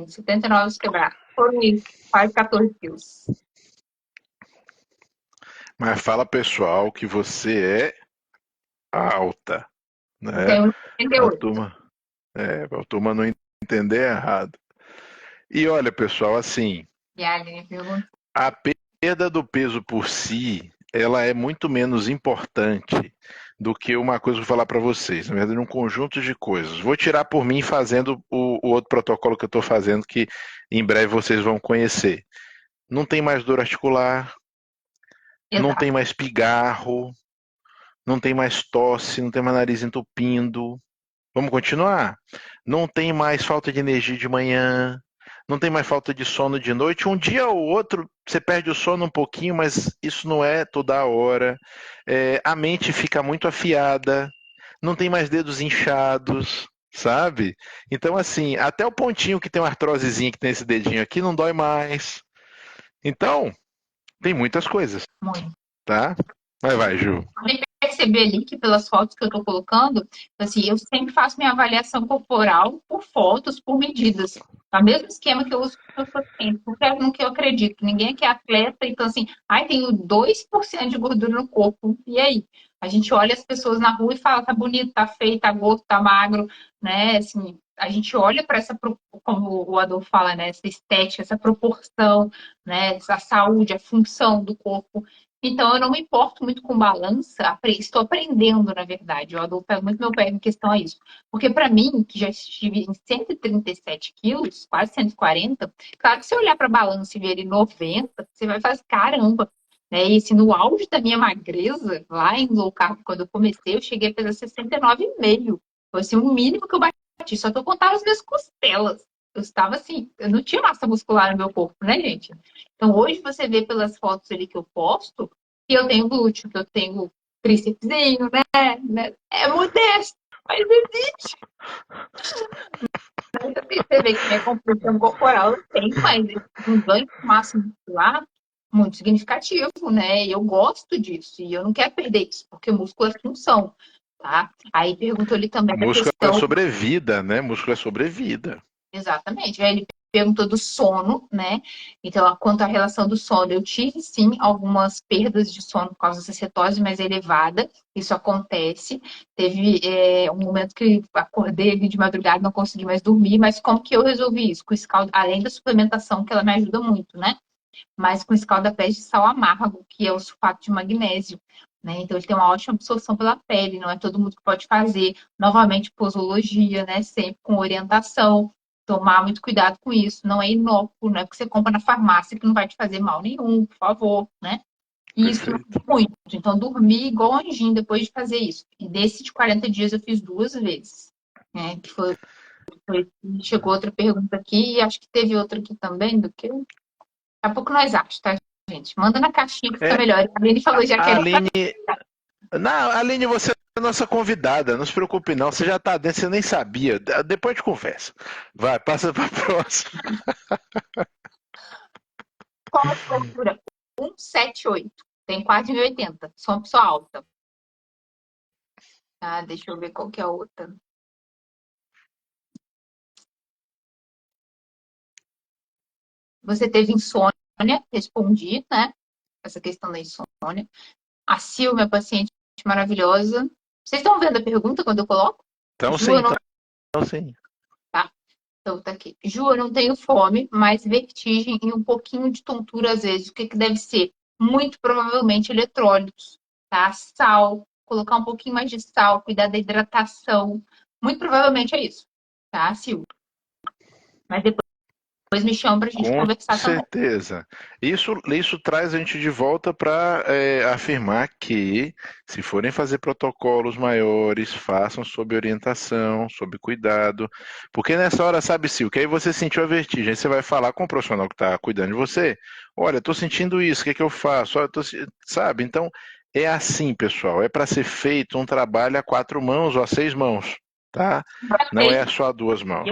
79 quebrados. Foram isso, quase 14 quilos. Mas fala, pessoal, que você é alta, Eu né? tenho A 88. turma, a turma não entender errado. E olha, pessoal, assim, E a Aline perguntou. a perda do peso por si, ela é muito menos importante do que uma coisa que eu vou falar para vocês. Na verdade, um conjunto de coisas. Vou tirar por mim fazendo o outro protocolo que eu estou fazendo, que em breve vocês vão conhecer. Não tem mais dor articular, não Exato. tem mais pigarro, não tem mais tosse, não tem mais nariz entupindo. Vamos continuar? Não tem mais falta de energia de manhã, não tem mais falta de sono de noite. Um dia ou outro você perde o sono um pouquinho, mas isso não é toda hora. A mente fica muito afiada, não tem mais dedos inchados, sabe? Então, assim, até o pontinho que tem uma artrosezinha que tem esse dedinho aqui não dói mais. Então, tem muitas coisas, Muito. tá? Mas vai, Ju. Podem perceber ali que pelas fotos que eu estou colocando, assim, eu sempre faço minha avaliação corporal por fotos, por medidas. É o mesmo esquema que eu uso com o meu paciente, porque é no que eu acredito. Ninguém aqui é atleta, então assim, ai, tenho 2% de gordura no corpo. E aí? A gente olha as pessoas na rua e fala, tá bonito, tá feio, tá gordo, tá magro, né? Assim, a gente olha para essa, como o Adolfo fala, né? Essa estética, essa proporção, né? Essa saúde, a função do corpo. Então, eu não me importo muito com balança, estou aprendendo, na verdade. Eu pego muito meu pé em questão a isso. Porque, para mim, que já estive em 137 quilos, quase 140, claro que se eu olhar para a balança e ver ele 90, você vai fazer caramba. Né? E assim, no auge da minha magreza, lá em low carb, quando eu comecei, eu cheguei a pesar 69,5. Foi assim, o mínimo que eu bati. Só que eu contava as minhas costelas. Eu estava assim, eu não tinha massa muscular no meu corpo, né, gente? Então, hoje você vê pelas fotos ali que eu posto, que eu tenho glúteo, que eu tenho trícepszinho, né? É modesto, mas existe. Você vê que minha composição corporal tem, mas um ganho de massa muscular muito significativo, né? E eu gosto disso, e eu não quero perder isso, porque o músculo é função, tá? Aí perguntou ali também a Músculo é questão. sobrevida, né? Músculo é sobrevida. Exatamente. Aí ele perguntou do sono, né? Então, quanto à relação do sono, eu tive sim algumas perdas de sono por causa dessa cetose mais elevada. Isso acontece. Teve um momento que acordei ali de madrugada, não consegui mais dormir, mas como que eu resolvi isso? Com escalda, além da suplementação, que ela me ajuda muito, né? Mas com escaldapés de sal amargo, que é o sulfato de magnésio. Né? Então, ele tem uma ótima absorção pela pele, não é todo mundo que pode fazer. Novamente, posologia, né? Sempre com orientação. Tomar muito cuidado com isso. Não é inócuo, não é porque você compra na farmácia que não vai te fazer mal nenhum, por favor, né? E isso Perfeito. muito. Então, dormi igual anjinho depois de fazer isso. E desse de 40 dias eu fiz 2 vezes. Né? Que chegou outra pergunta aqui, e acho que teve outra aqui também, do que daqui a pouco nós achamos, tá, gente? Manda na caixinha que fica É, melhor. A Aline falou já que a é. Aline. Não, Aline, você é a nossa convidada, não se preocupe não, você já está dentro, você nem sabia. Depois a gente conversa. Vai, passa para a próxima. Qual a sua altura? 178. Tem quase 1,80. Sou uma pessoa alta. Ah, deixa eu ver qual que é a outra. Você teve insônia? Respondi, né? Essa questão da insônia. A Sil, minha paciente maravilhosa. Vocês estão vendo a pergunta quando eu coloco? Então Ju, sim, eu não. então sim. Tá. Então, tá aqui. Ju, eu não tenho fome, mas vertigem e um pouquinho de tontura às vezes. O que que deve ser? Muito provavelmente eletrólitos, tá? Sal, colocar um pouquinho mais de sal, cuidar da hidratação. Muito provavelmente é isso, tá, Sil? Mas depois me chama pra gente Com conversar também. certeza. Isso traz a gente de volta para afirmar que, se forem fazer protocolos maiores, façam sob orientação, sob cuidado. Porque nessa hora, sabe, Sil, que aí você sentiu a vertigem, aí você vai falar com o profissional que está cuidando de você. Olha, estou sentindo isso, o que é que eu faço? Olha, sabe? Então, é assim, pessoal. É para ser feito um trabalho a 4 mãos ou a 6 mãos, tá? Não é só a 2 mãos.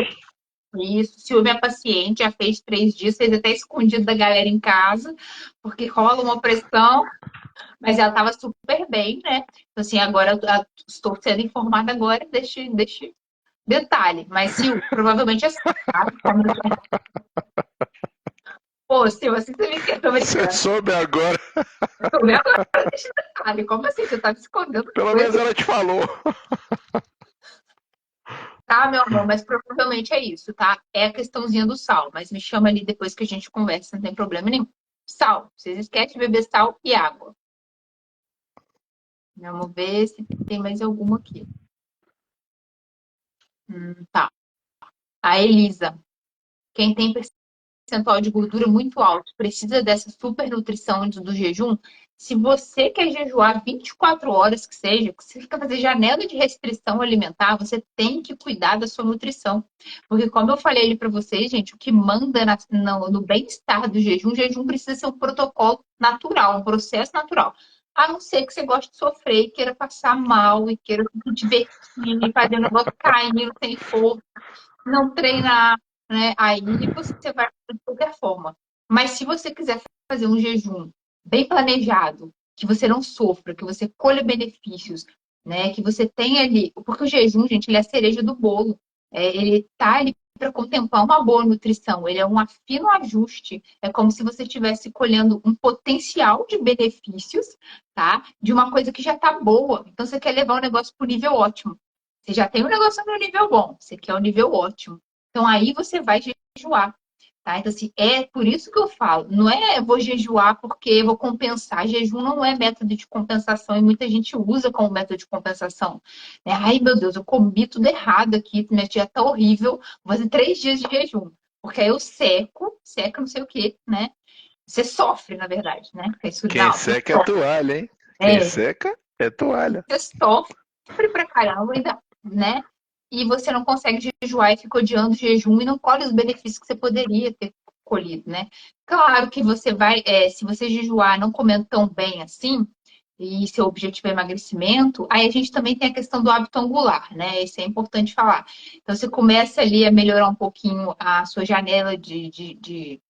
Isso, Silvia é paciente, já fez 3 dias, fez até escondido da galera em casa, porque rola uma pressão, mas ela estava super bem, né? Então, assim, agora eu estou sendo informada agora deste detalhe. Mas, Sil, provavelmente é assim, tá? Pô, Sil, assim você me quer, tô Você brincando. soube agora. Eu tô vendo agora deste detalhe. Como assim? Você tá me escondendo Pelo menos coisa? ela te falou. Tá, meu amor, mas provavelmente é isso, tá? É a questãozinha do sal, mas me chama ali depois que a gente conversa, não tem problema nenhum. Sal, vocês esquecem de beber sal e água. Vamos ver se tem mais alguma aqui. Tá. A Elisa. Quem tem percentual de gordura muito alto precisa dessa super nutrição antes do jejum. Se você quer jejuar 24 horas que seja, que você fica fazer janela de restrição alimentar, você tem que cuidar da sua nutrição. Porque, como eu falei ali para vocês, gente, o que manda no bem-estar do jejum, o jejum precisa ser um protocolo natural, um processo natural. A não ser que você goste de sofrer e queira passar mal e queira se divertir e fazer o negócio caindo sem força, não treinar, né? Aí você vai de qualquer forma. Mas se você quiser fazer um jejum bem planejado, que você não sofra, que você colha benefícios, né? Que você tenha ali, porque o jejum, gente, ele é a cereja do bolo. Ele tá ali para contemplar uma boa nutrição. Ele é um fino ajuste. É como se você estivesse colhendo um potencial de benefícios, tá? De uma coisa que já tá boa. Então você quer levar o negócio para o nível ótimo. Você já tem um negócio no nível bom, você quer o nível ótimo. Então aí você vai jejuar. Tá? Então, assim, é por isso que eu falo, não é vou jejuar porque vou compensar. Jejum não é método de compensação e muita gente usa como método de compensação. Né? Ai, meu Deus, eu comi tudo errado aqui, minha dieta tá horrível, vou fazer 3 dias de jejum. Porque aí eu seco não sei o quê, né? Você sofre, na verdade, né? Porque isso Quem não, você seca é sofre. toalha, hein? Quem É, seca é toalha. você sofre pra caramba, ainda, né? E você não consegue jejuar e fica odiando o jejum e não colhe os benefícios que você poderia ter colhido, né? Claro que você vai, se você jejuar não comendo tão bem assim, e seu objetivo é emagrecimento, aí a gente também tem a questão do hábito angular, né? Isso é importante falar. Então, você começa ali a melhorar um pouquinho a sua janela de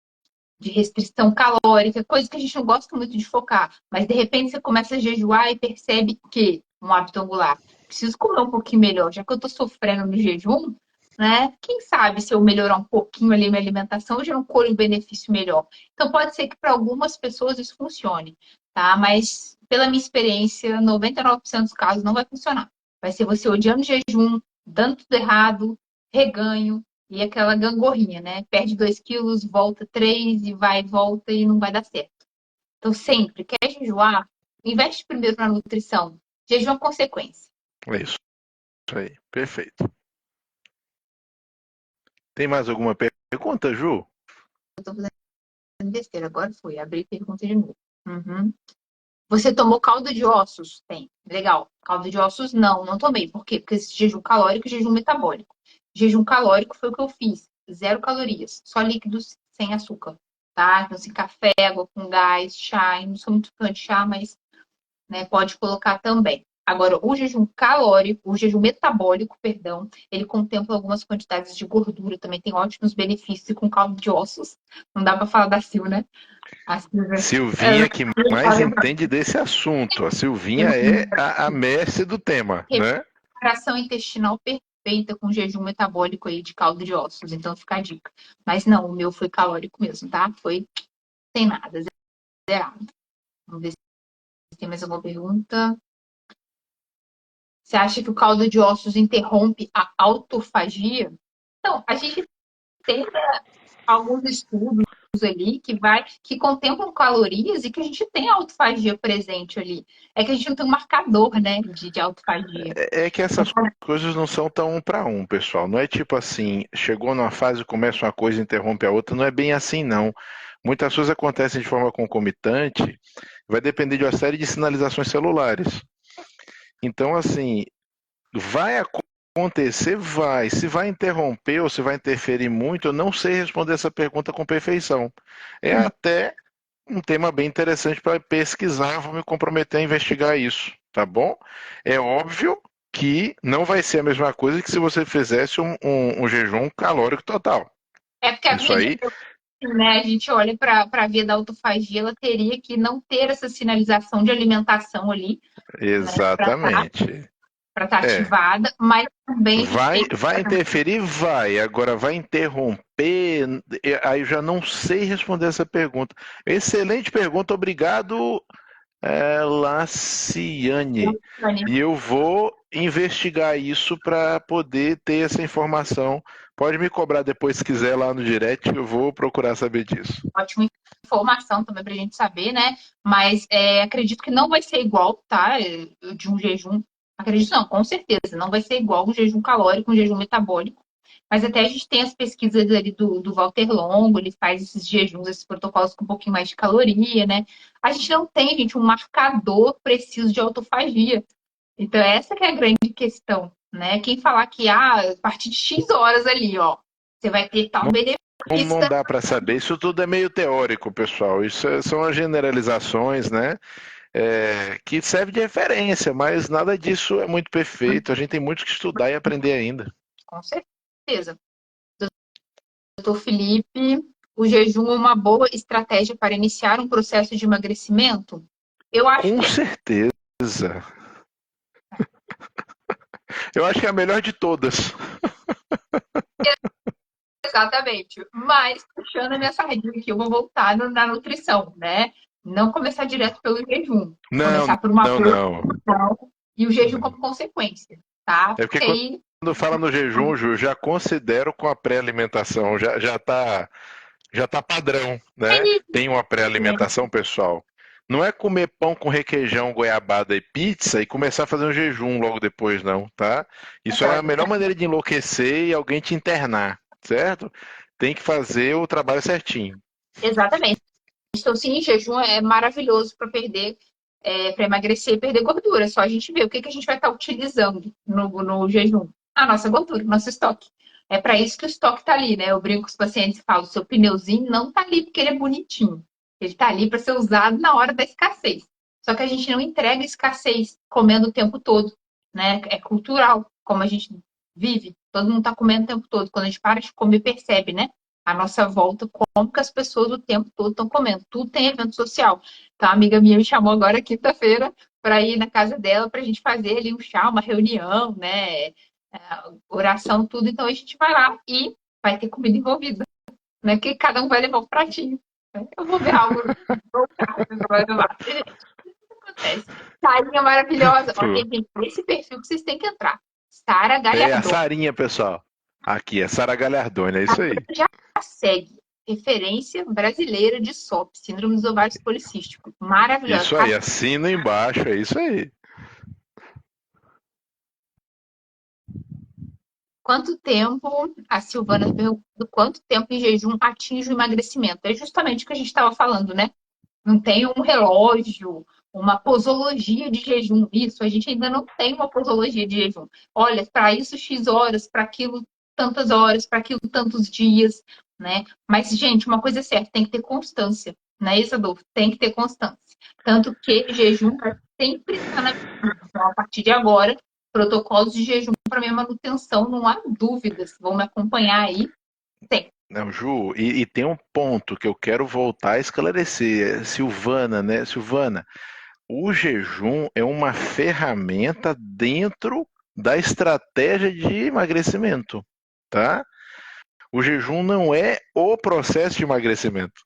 restrição calórica, coisa que a gente não gosta muito de focar. Mas de repente você começa a jejuar e percebe que um hábito angular, preciso comer um pouquinho melhor, já que eu estou sofrendo no jejum, né? Quem sabe se eu melhorar um pouquinho ali minha alimentação, eu já não colho um benefício melhor. Então pode ser que para algumas pessoas isso funcione, tá? Mas pela minha experiência, 99% dos casos não vai funcionar. Vai ser você odiando o jejum, dando tudo errado, reganho, e aquela gangorrinha, né? Perde 2 quilos, volta 3 e vai e volta e não vai dar certo. Então, sempre, quer jejuar? Investe primeiro na nutrição. Jejum é consequência. É isso aí. Perfeito. Tem mais alguma pergunta, Ju? Eu tô fazendo besteira, agora foi. Abri pergunta de novo. Uhum. Você tomou caldo de ossos? Tem. Legal. Caldo de ossos, não tomei. Por quê? Porque esse jejum calórico e jejum metabólico. Jejum calórico foi o que eu fiz. 0 calorias. Só líquidos sem açúcar. Tá? Então, assim, café, água com gás, chá. Eu não sou muito fã de chá, mas né, pode colocar também. Agora, o jejum calórico, o jejum metabólico, perdão, ele contempla algumas quantidades de gordura, também tem ótimos benefícios e com caldo de ossos. Não dá para falar da Sil, né? A Silvia, Silvinha que mais olha, entende desse assunto. A Silvinha é a mestre do tema, né? recuperação intestinal perfeita com jejum metabólico aí de caldo de ossos, então fica a dica. Mas não, o meu foi calórico mesmo, tá? Foi sem nada, zerado. Vamos ver se tem mais alguma pergunta. Você acha que o caldo de ossos interrompe a autofagia? Então, a gente tem alguns estudos ali que contemplam calorias e que a gente tem a autofagia presente ali. É que a gente não tem um marcador, né, de autofagia. É que essas coisas não são tão um para um, pessoal. Não é tipo assim, chegou numa fase, começa uma coisa e interrompe a outra. Não é bem assim, não. Muitas coisas acontecem de forma concomitante, vai depender de uma série de sinalizações celulares. Então, assim, vai acontecer? Vai. Se vai interromper ou se vai interferir muito, eu não sei responder essa pergunta com perfeição. É até um tema bem interessante para pesquisar, vou me comprometer a investigar isso, tá bom? É óbvio que não vai ser a mesma coisa que se você fizesse um jejum calórico total. É porque a Isso via de, aí, né, a gente olha para a via da autofagia, ela teria que não ter essa sinalização de alimentação ali, né, exatamente. para estar É. ativada, mas também a gente Vai, tem que. vai interferir? Vai. Agora, vai interromper? Aí eu já não sei responder essa pergunta. Excelente pergunta, obrigado, Laciane. E eu vou investigar isso para poder ter essa informação. Pode me cobrar depois se quiser lá no direct, eu vou procurar saber disso. Ótima informação também para a gente saber, né? Mas acredito que não vai ser igual, tá? De um jejum. Acredito não, com certeza. Não vai ser igual um jejum calórico, um jejum metabólico. Mas até a gente tem as pesquisas ali do Walter Longo, ele faz esses jejuns, esses protocolos com um pouquinho mais de caloria, né? A gente não tem, gente, um marcador preciso de autofagia. Então, essa que é a grande questão, né? Quem falar que a partir de X horas ali, ó, você vai ter tal benefício. Não dá para saber, isso tudo é meio teórico, pessoal. São as generalizações, né? Que serve de referência, mas nada disso é muito perfeito. A gente tem muito que estudar e aprender ainda. Com certeza. Doutor Felipe, o jejum é uma boa estratégia para iniciar um processo de emagrecimento? Eu acho Com que é. certeza. Eu acho que é a melhor de todas. Exatamente. Mas, puxando a minha sardinha aqui, eu vou voltar na nutrição, né? Não começar direto pelo jejum. Não, Começar por uma não, boa não. nutrição e o jejum como consequência, tá? É porque Porque aí. quando fala no jejum, Ju, já considero com a pré-alimentação, já tá padrão, né? Tem uma pré-alimentação, pessoal. Não é comer pão com requeijão, goiabada e pizza e começar a fazer um jejum logo depois, não, tá? Isso é a melhor maneira de enlouquecer e alguém te internar, certo? Tem que fazer o trabalho certinho. Exatamente. Então, sim, jejum é maravilhoso para perder, para emagrecer e perder gordura. É só a gente ver o que, que a gente vai estar utilizando no jejum. A nossa gordura, nosso estoque. É para isso que o estoque está ali, né? Eu brinco com os pacientes e falo: o seu pneuzinho não está ali porque ele é bonitinho. Ele está ali para ser usado na hora da escassez. Só que a gente não entrega escassez comendo o tempo todo, né? É cultural, como a gente vive. Todo mundo está comendo o tempo todo. Quando a gente para de comer, percebe, né? A nossa volta, como que as pessoas o tempo todo estão comendo. Tudo tem evento social. Então, a amiga minha me chamou agora quinta-feira para ir na casa dela para a gente fazer ali um chá, uma reunião, né? Oração, tudo. Então, a gente vai lá e vai ter comida envolvida, né? Que cada um vai levar um pratinho. Eu vou ver algo no carro, vai levar. Isso acontece. Sarinha maravilhosa. Ó, tem esse perfil que vocês têm que entrar. Sara É a Galhardon. Sarinha, pessoal. Aqui, é Sara Galhardoni, é isso aí. Já segue. Referência brasileira de SOP, Síndrome dos Ovários Policísticos. Maravilhosa. Isso aí, assina embaixo, é isso aí. Quanto tempo, a Silvana perguntou, quanto tempo em jejum atinge o emagrecimento? É justamente o que a gente estava falando, né? Não tem um relógio, uma posologia de jejum. Isso, a gente ainda não tem uma posologia de jejum. Olha, para isso X horas, para aquilo tantas horas, para aquilo tantos dias, né? Mas, gente, uma coisa é certa, tem que ter constância, né, Isador? Tem que ter constância. Tanto que jejum vai sempre estar na vida. Então, a partir de agora, protocolos de jejum para minha manutenção, não há dúvidas. Vão me acompanhar aí. Tem. Não, Ju, e tem um ponto que eu quero voltar a esclarecer. Silvana, né? Silvana, o jejum é uma ferramenta dentro da estratégia de emagrecimento, tá? O jejum não é o processo de emagrecimento.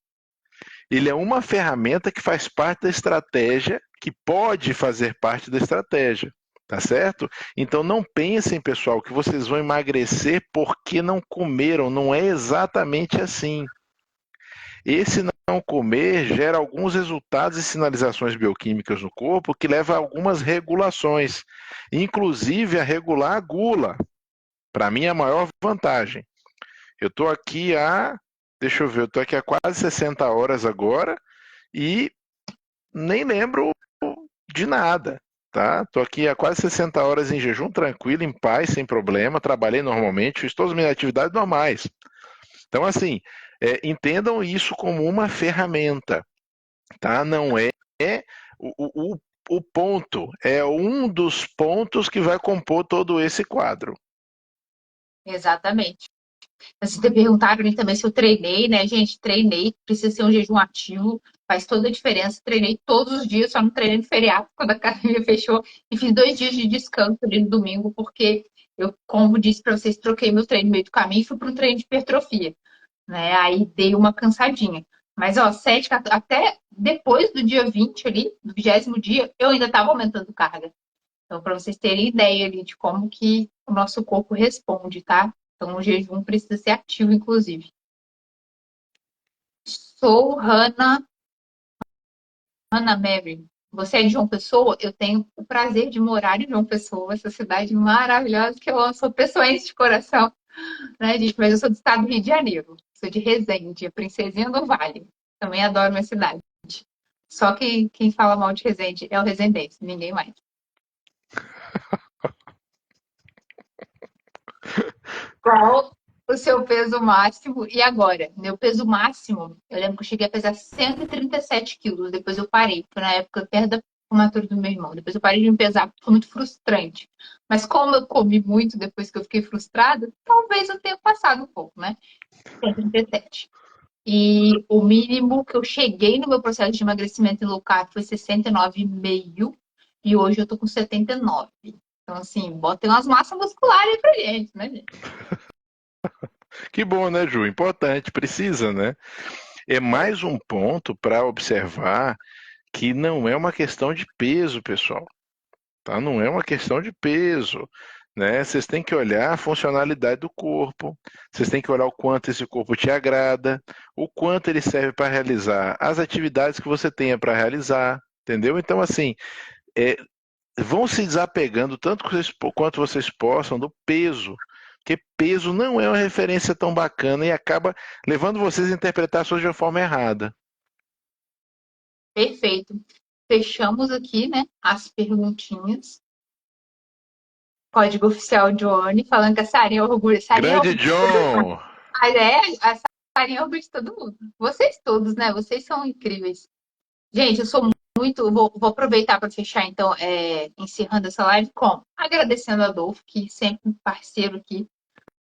Ele é uma ferramenta que faz parte da estratégia, que pode fazer parte da estratégia, tá certo? Então não pensem, pessoal, que vocês vão emagrecer porque não comeram, não é exatamente assim. Esse não comer gera alguns resultados e sinalizações bioquímicas no corpo que leva a algumas regulações, inclusive a regular a gula. Para mim, é a maior vantagem. Eu estou aqui deixa eu ver, eu estou aqui há quase 60 horas agora e nem lembro de nada, tá? Estou aqui há quase 60 horas em jejum, tranquilo, em paz, sem problema, trabalhei normalmente, fiz todas as minhas atividades normais. Então, assim, entendam isso como uma ferramenta, tá? Não é o o ponto, é um dos pontos que vai compor todo esse quadro. Exatamente. Vocês perguntaram pra mim também se eu treinei, né, gente? Treinei, precisa ser um jejum ativo, faz toda a diferença. Treinei todos os dias, só não treinei no feriado, quando a academia fechou. E fiz 2 dias de descanso ali no domingo, porque eu, como disse pra vocês, troquei meu treino no meio do caminho e fui para um treino de hipertrofia, né? Aí dei uma cansadinha. Mas, ó, 7, 14, até depois do dia 20 ali, do 20º dia, eu ainda estava aumentando carga. Então, para vocês terem ideia ali de como que o nosso corpo responde, tá? Então, o jejum precisa ser ativo, inclusive. Sou Hannah Mary. Você é de João Pessoa? Eu tenho o prazer de morar em João Pessoa, essa cidade maravilhosa que eu amo. Sou pessoense de coração, né, gente? Mas eu sou do estado do Rio de Janeiro. Sou de Resende, a princesinha do Vale. Também adoro minha cidade. Só que quem fala mal de Resende é o resendense, ninguém mais. Qual o seu peso máximo e agora? Meu peso máximo, eu lembro que eu cheguei a pesar 137 quilos, depois eu parei, foi na época perto da formatura do meu irmão. Depois eu parei de me pesar, porque foi muito frustrante. Mas como eu comi muito depois que eu fiquei frustrada, talvez eu tenha passado um pouco, né? 137. E o mínimo que eu cheguei no meu processo de emagrecimento em low carb foi 69,5 e hoje eu tô com 79. Então, assim, bota umas massas musculares aí pra gente, né, gente? Que bom, né, Ju? Importante, precisa, né? É mais um ponto para observar que não é uma questão de peso, pessoal. Tá? Não é uma questão de peso. Né? Vocês têm que olhar a funcionalidade do corpo, vocês têm que olhar o quanto esse corpo te agrada, o quanto ele serve para realizar as atividades que você tenha para realizar, entendeu? Então, assim, é, vão se desapegando tanto quanto vocês possam do peso, porque peso não é uma referência tão bacana e acaba levando vocês a interpretar as coisas de uma forma errada. Perfeito. Fechamos aqui, né, as perguntinhas. Código oficial Johnny, falando que a Sarinha é orgulho. Sarinha é Grande orgulho de todo mundo. John! A Sarinha é orgulho de todo mundo. Vocês todos, né? Vocês são incríveis. Gente, eu sou muito. Vou aproveitar para fechar, então, encerrando essa live com agradecendo a Adolfo, que sempre um parceiro aqui.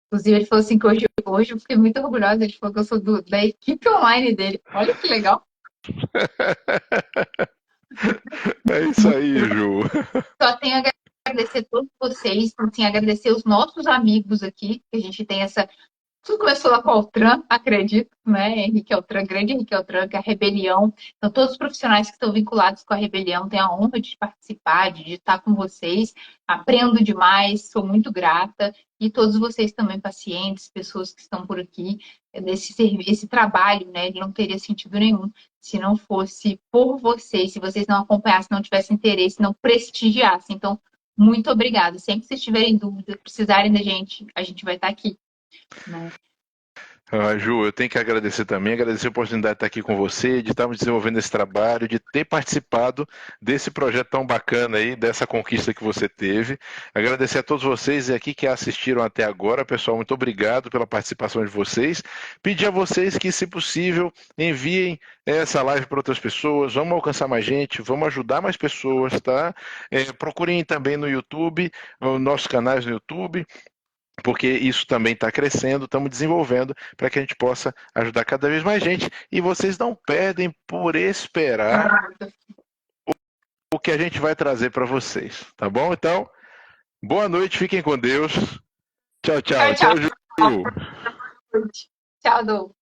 Inclusive, ele falou assim que hoje eu fiquei muito orgulhosa. Ele falou que eu sou da equipe online dele. Olha que legal. É isso aí, Ju. Só tenho a agradecer a todos vocês, assim, agradecer os nossos amigos aqui, que a gente tem essa. Tudo começou lá com o Altran, acredito, né? Henrique Altran, grande Henrique Altran, que é a Rebelião. Então, todos os profissionais que estão vinculados com a Rebelião têm a honra de participar, de estar com vocês. Aprendo demais, sou muito grata. E todos vocês também, pacientes, pessoas que estão por aqui. Esse trabalho, né? Ele não teria sentido nenhum se não fosse por vocês, se vocês não acompanhassem, não tivessem interesse, não prestigiassem. Então, muito obrigada. Sempre que vocês tiverem dúvida, precisarem da gente, a gente vai estar aqui. Né? Ah, Ju, eu tenho que agradecer também, agradecer a oportunidade de estar aqui com você, de estarmos desenvolvendo esse trabalho, de ter participado desse projeto tão bacana aí, dessa conquista que você teve. Agradecer a todos vocês aqui que assistiram até agora, pessoal, muito obrigado pela participação de vocês. Pedir a vocês que, se possível, enviem essa live para outras pessoas, vamos alcançar mais gente, vamos ajudar mais pessoas, tá? Procurem também no YouTube, os nossos canais no YouTube, porque isso também está crescendo, estamos desenvolvendo para que a gente possa ajudar cada vez mais gente. E vocês não perdem por esperar o que a gente vai trazer para vocês, tá bom? Então, boa noite, fiquem com Deus. Tchau, tchau. Tchau, tchau. Tchau, Ju. Tchau, Dou.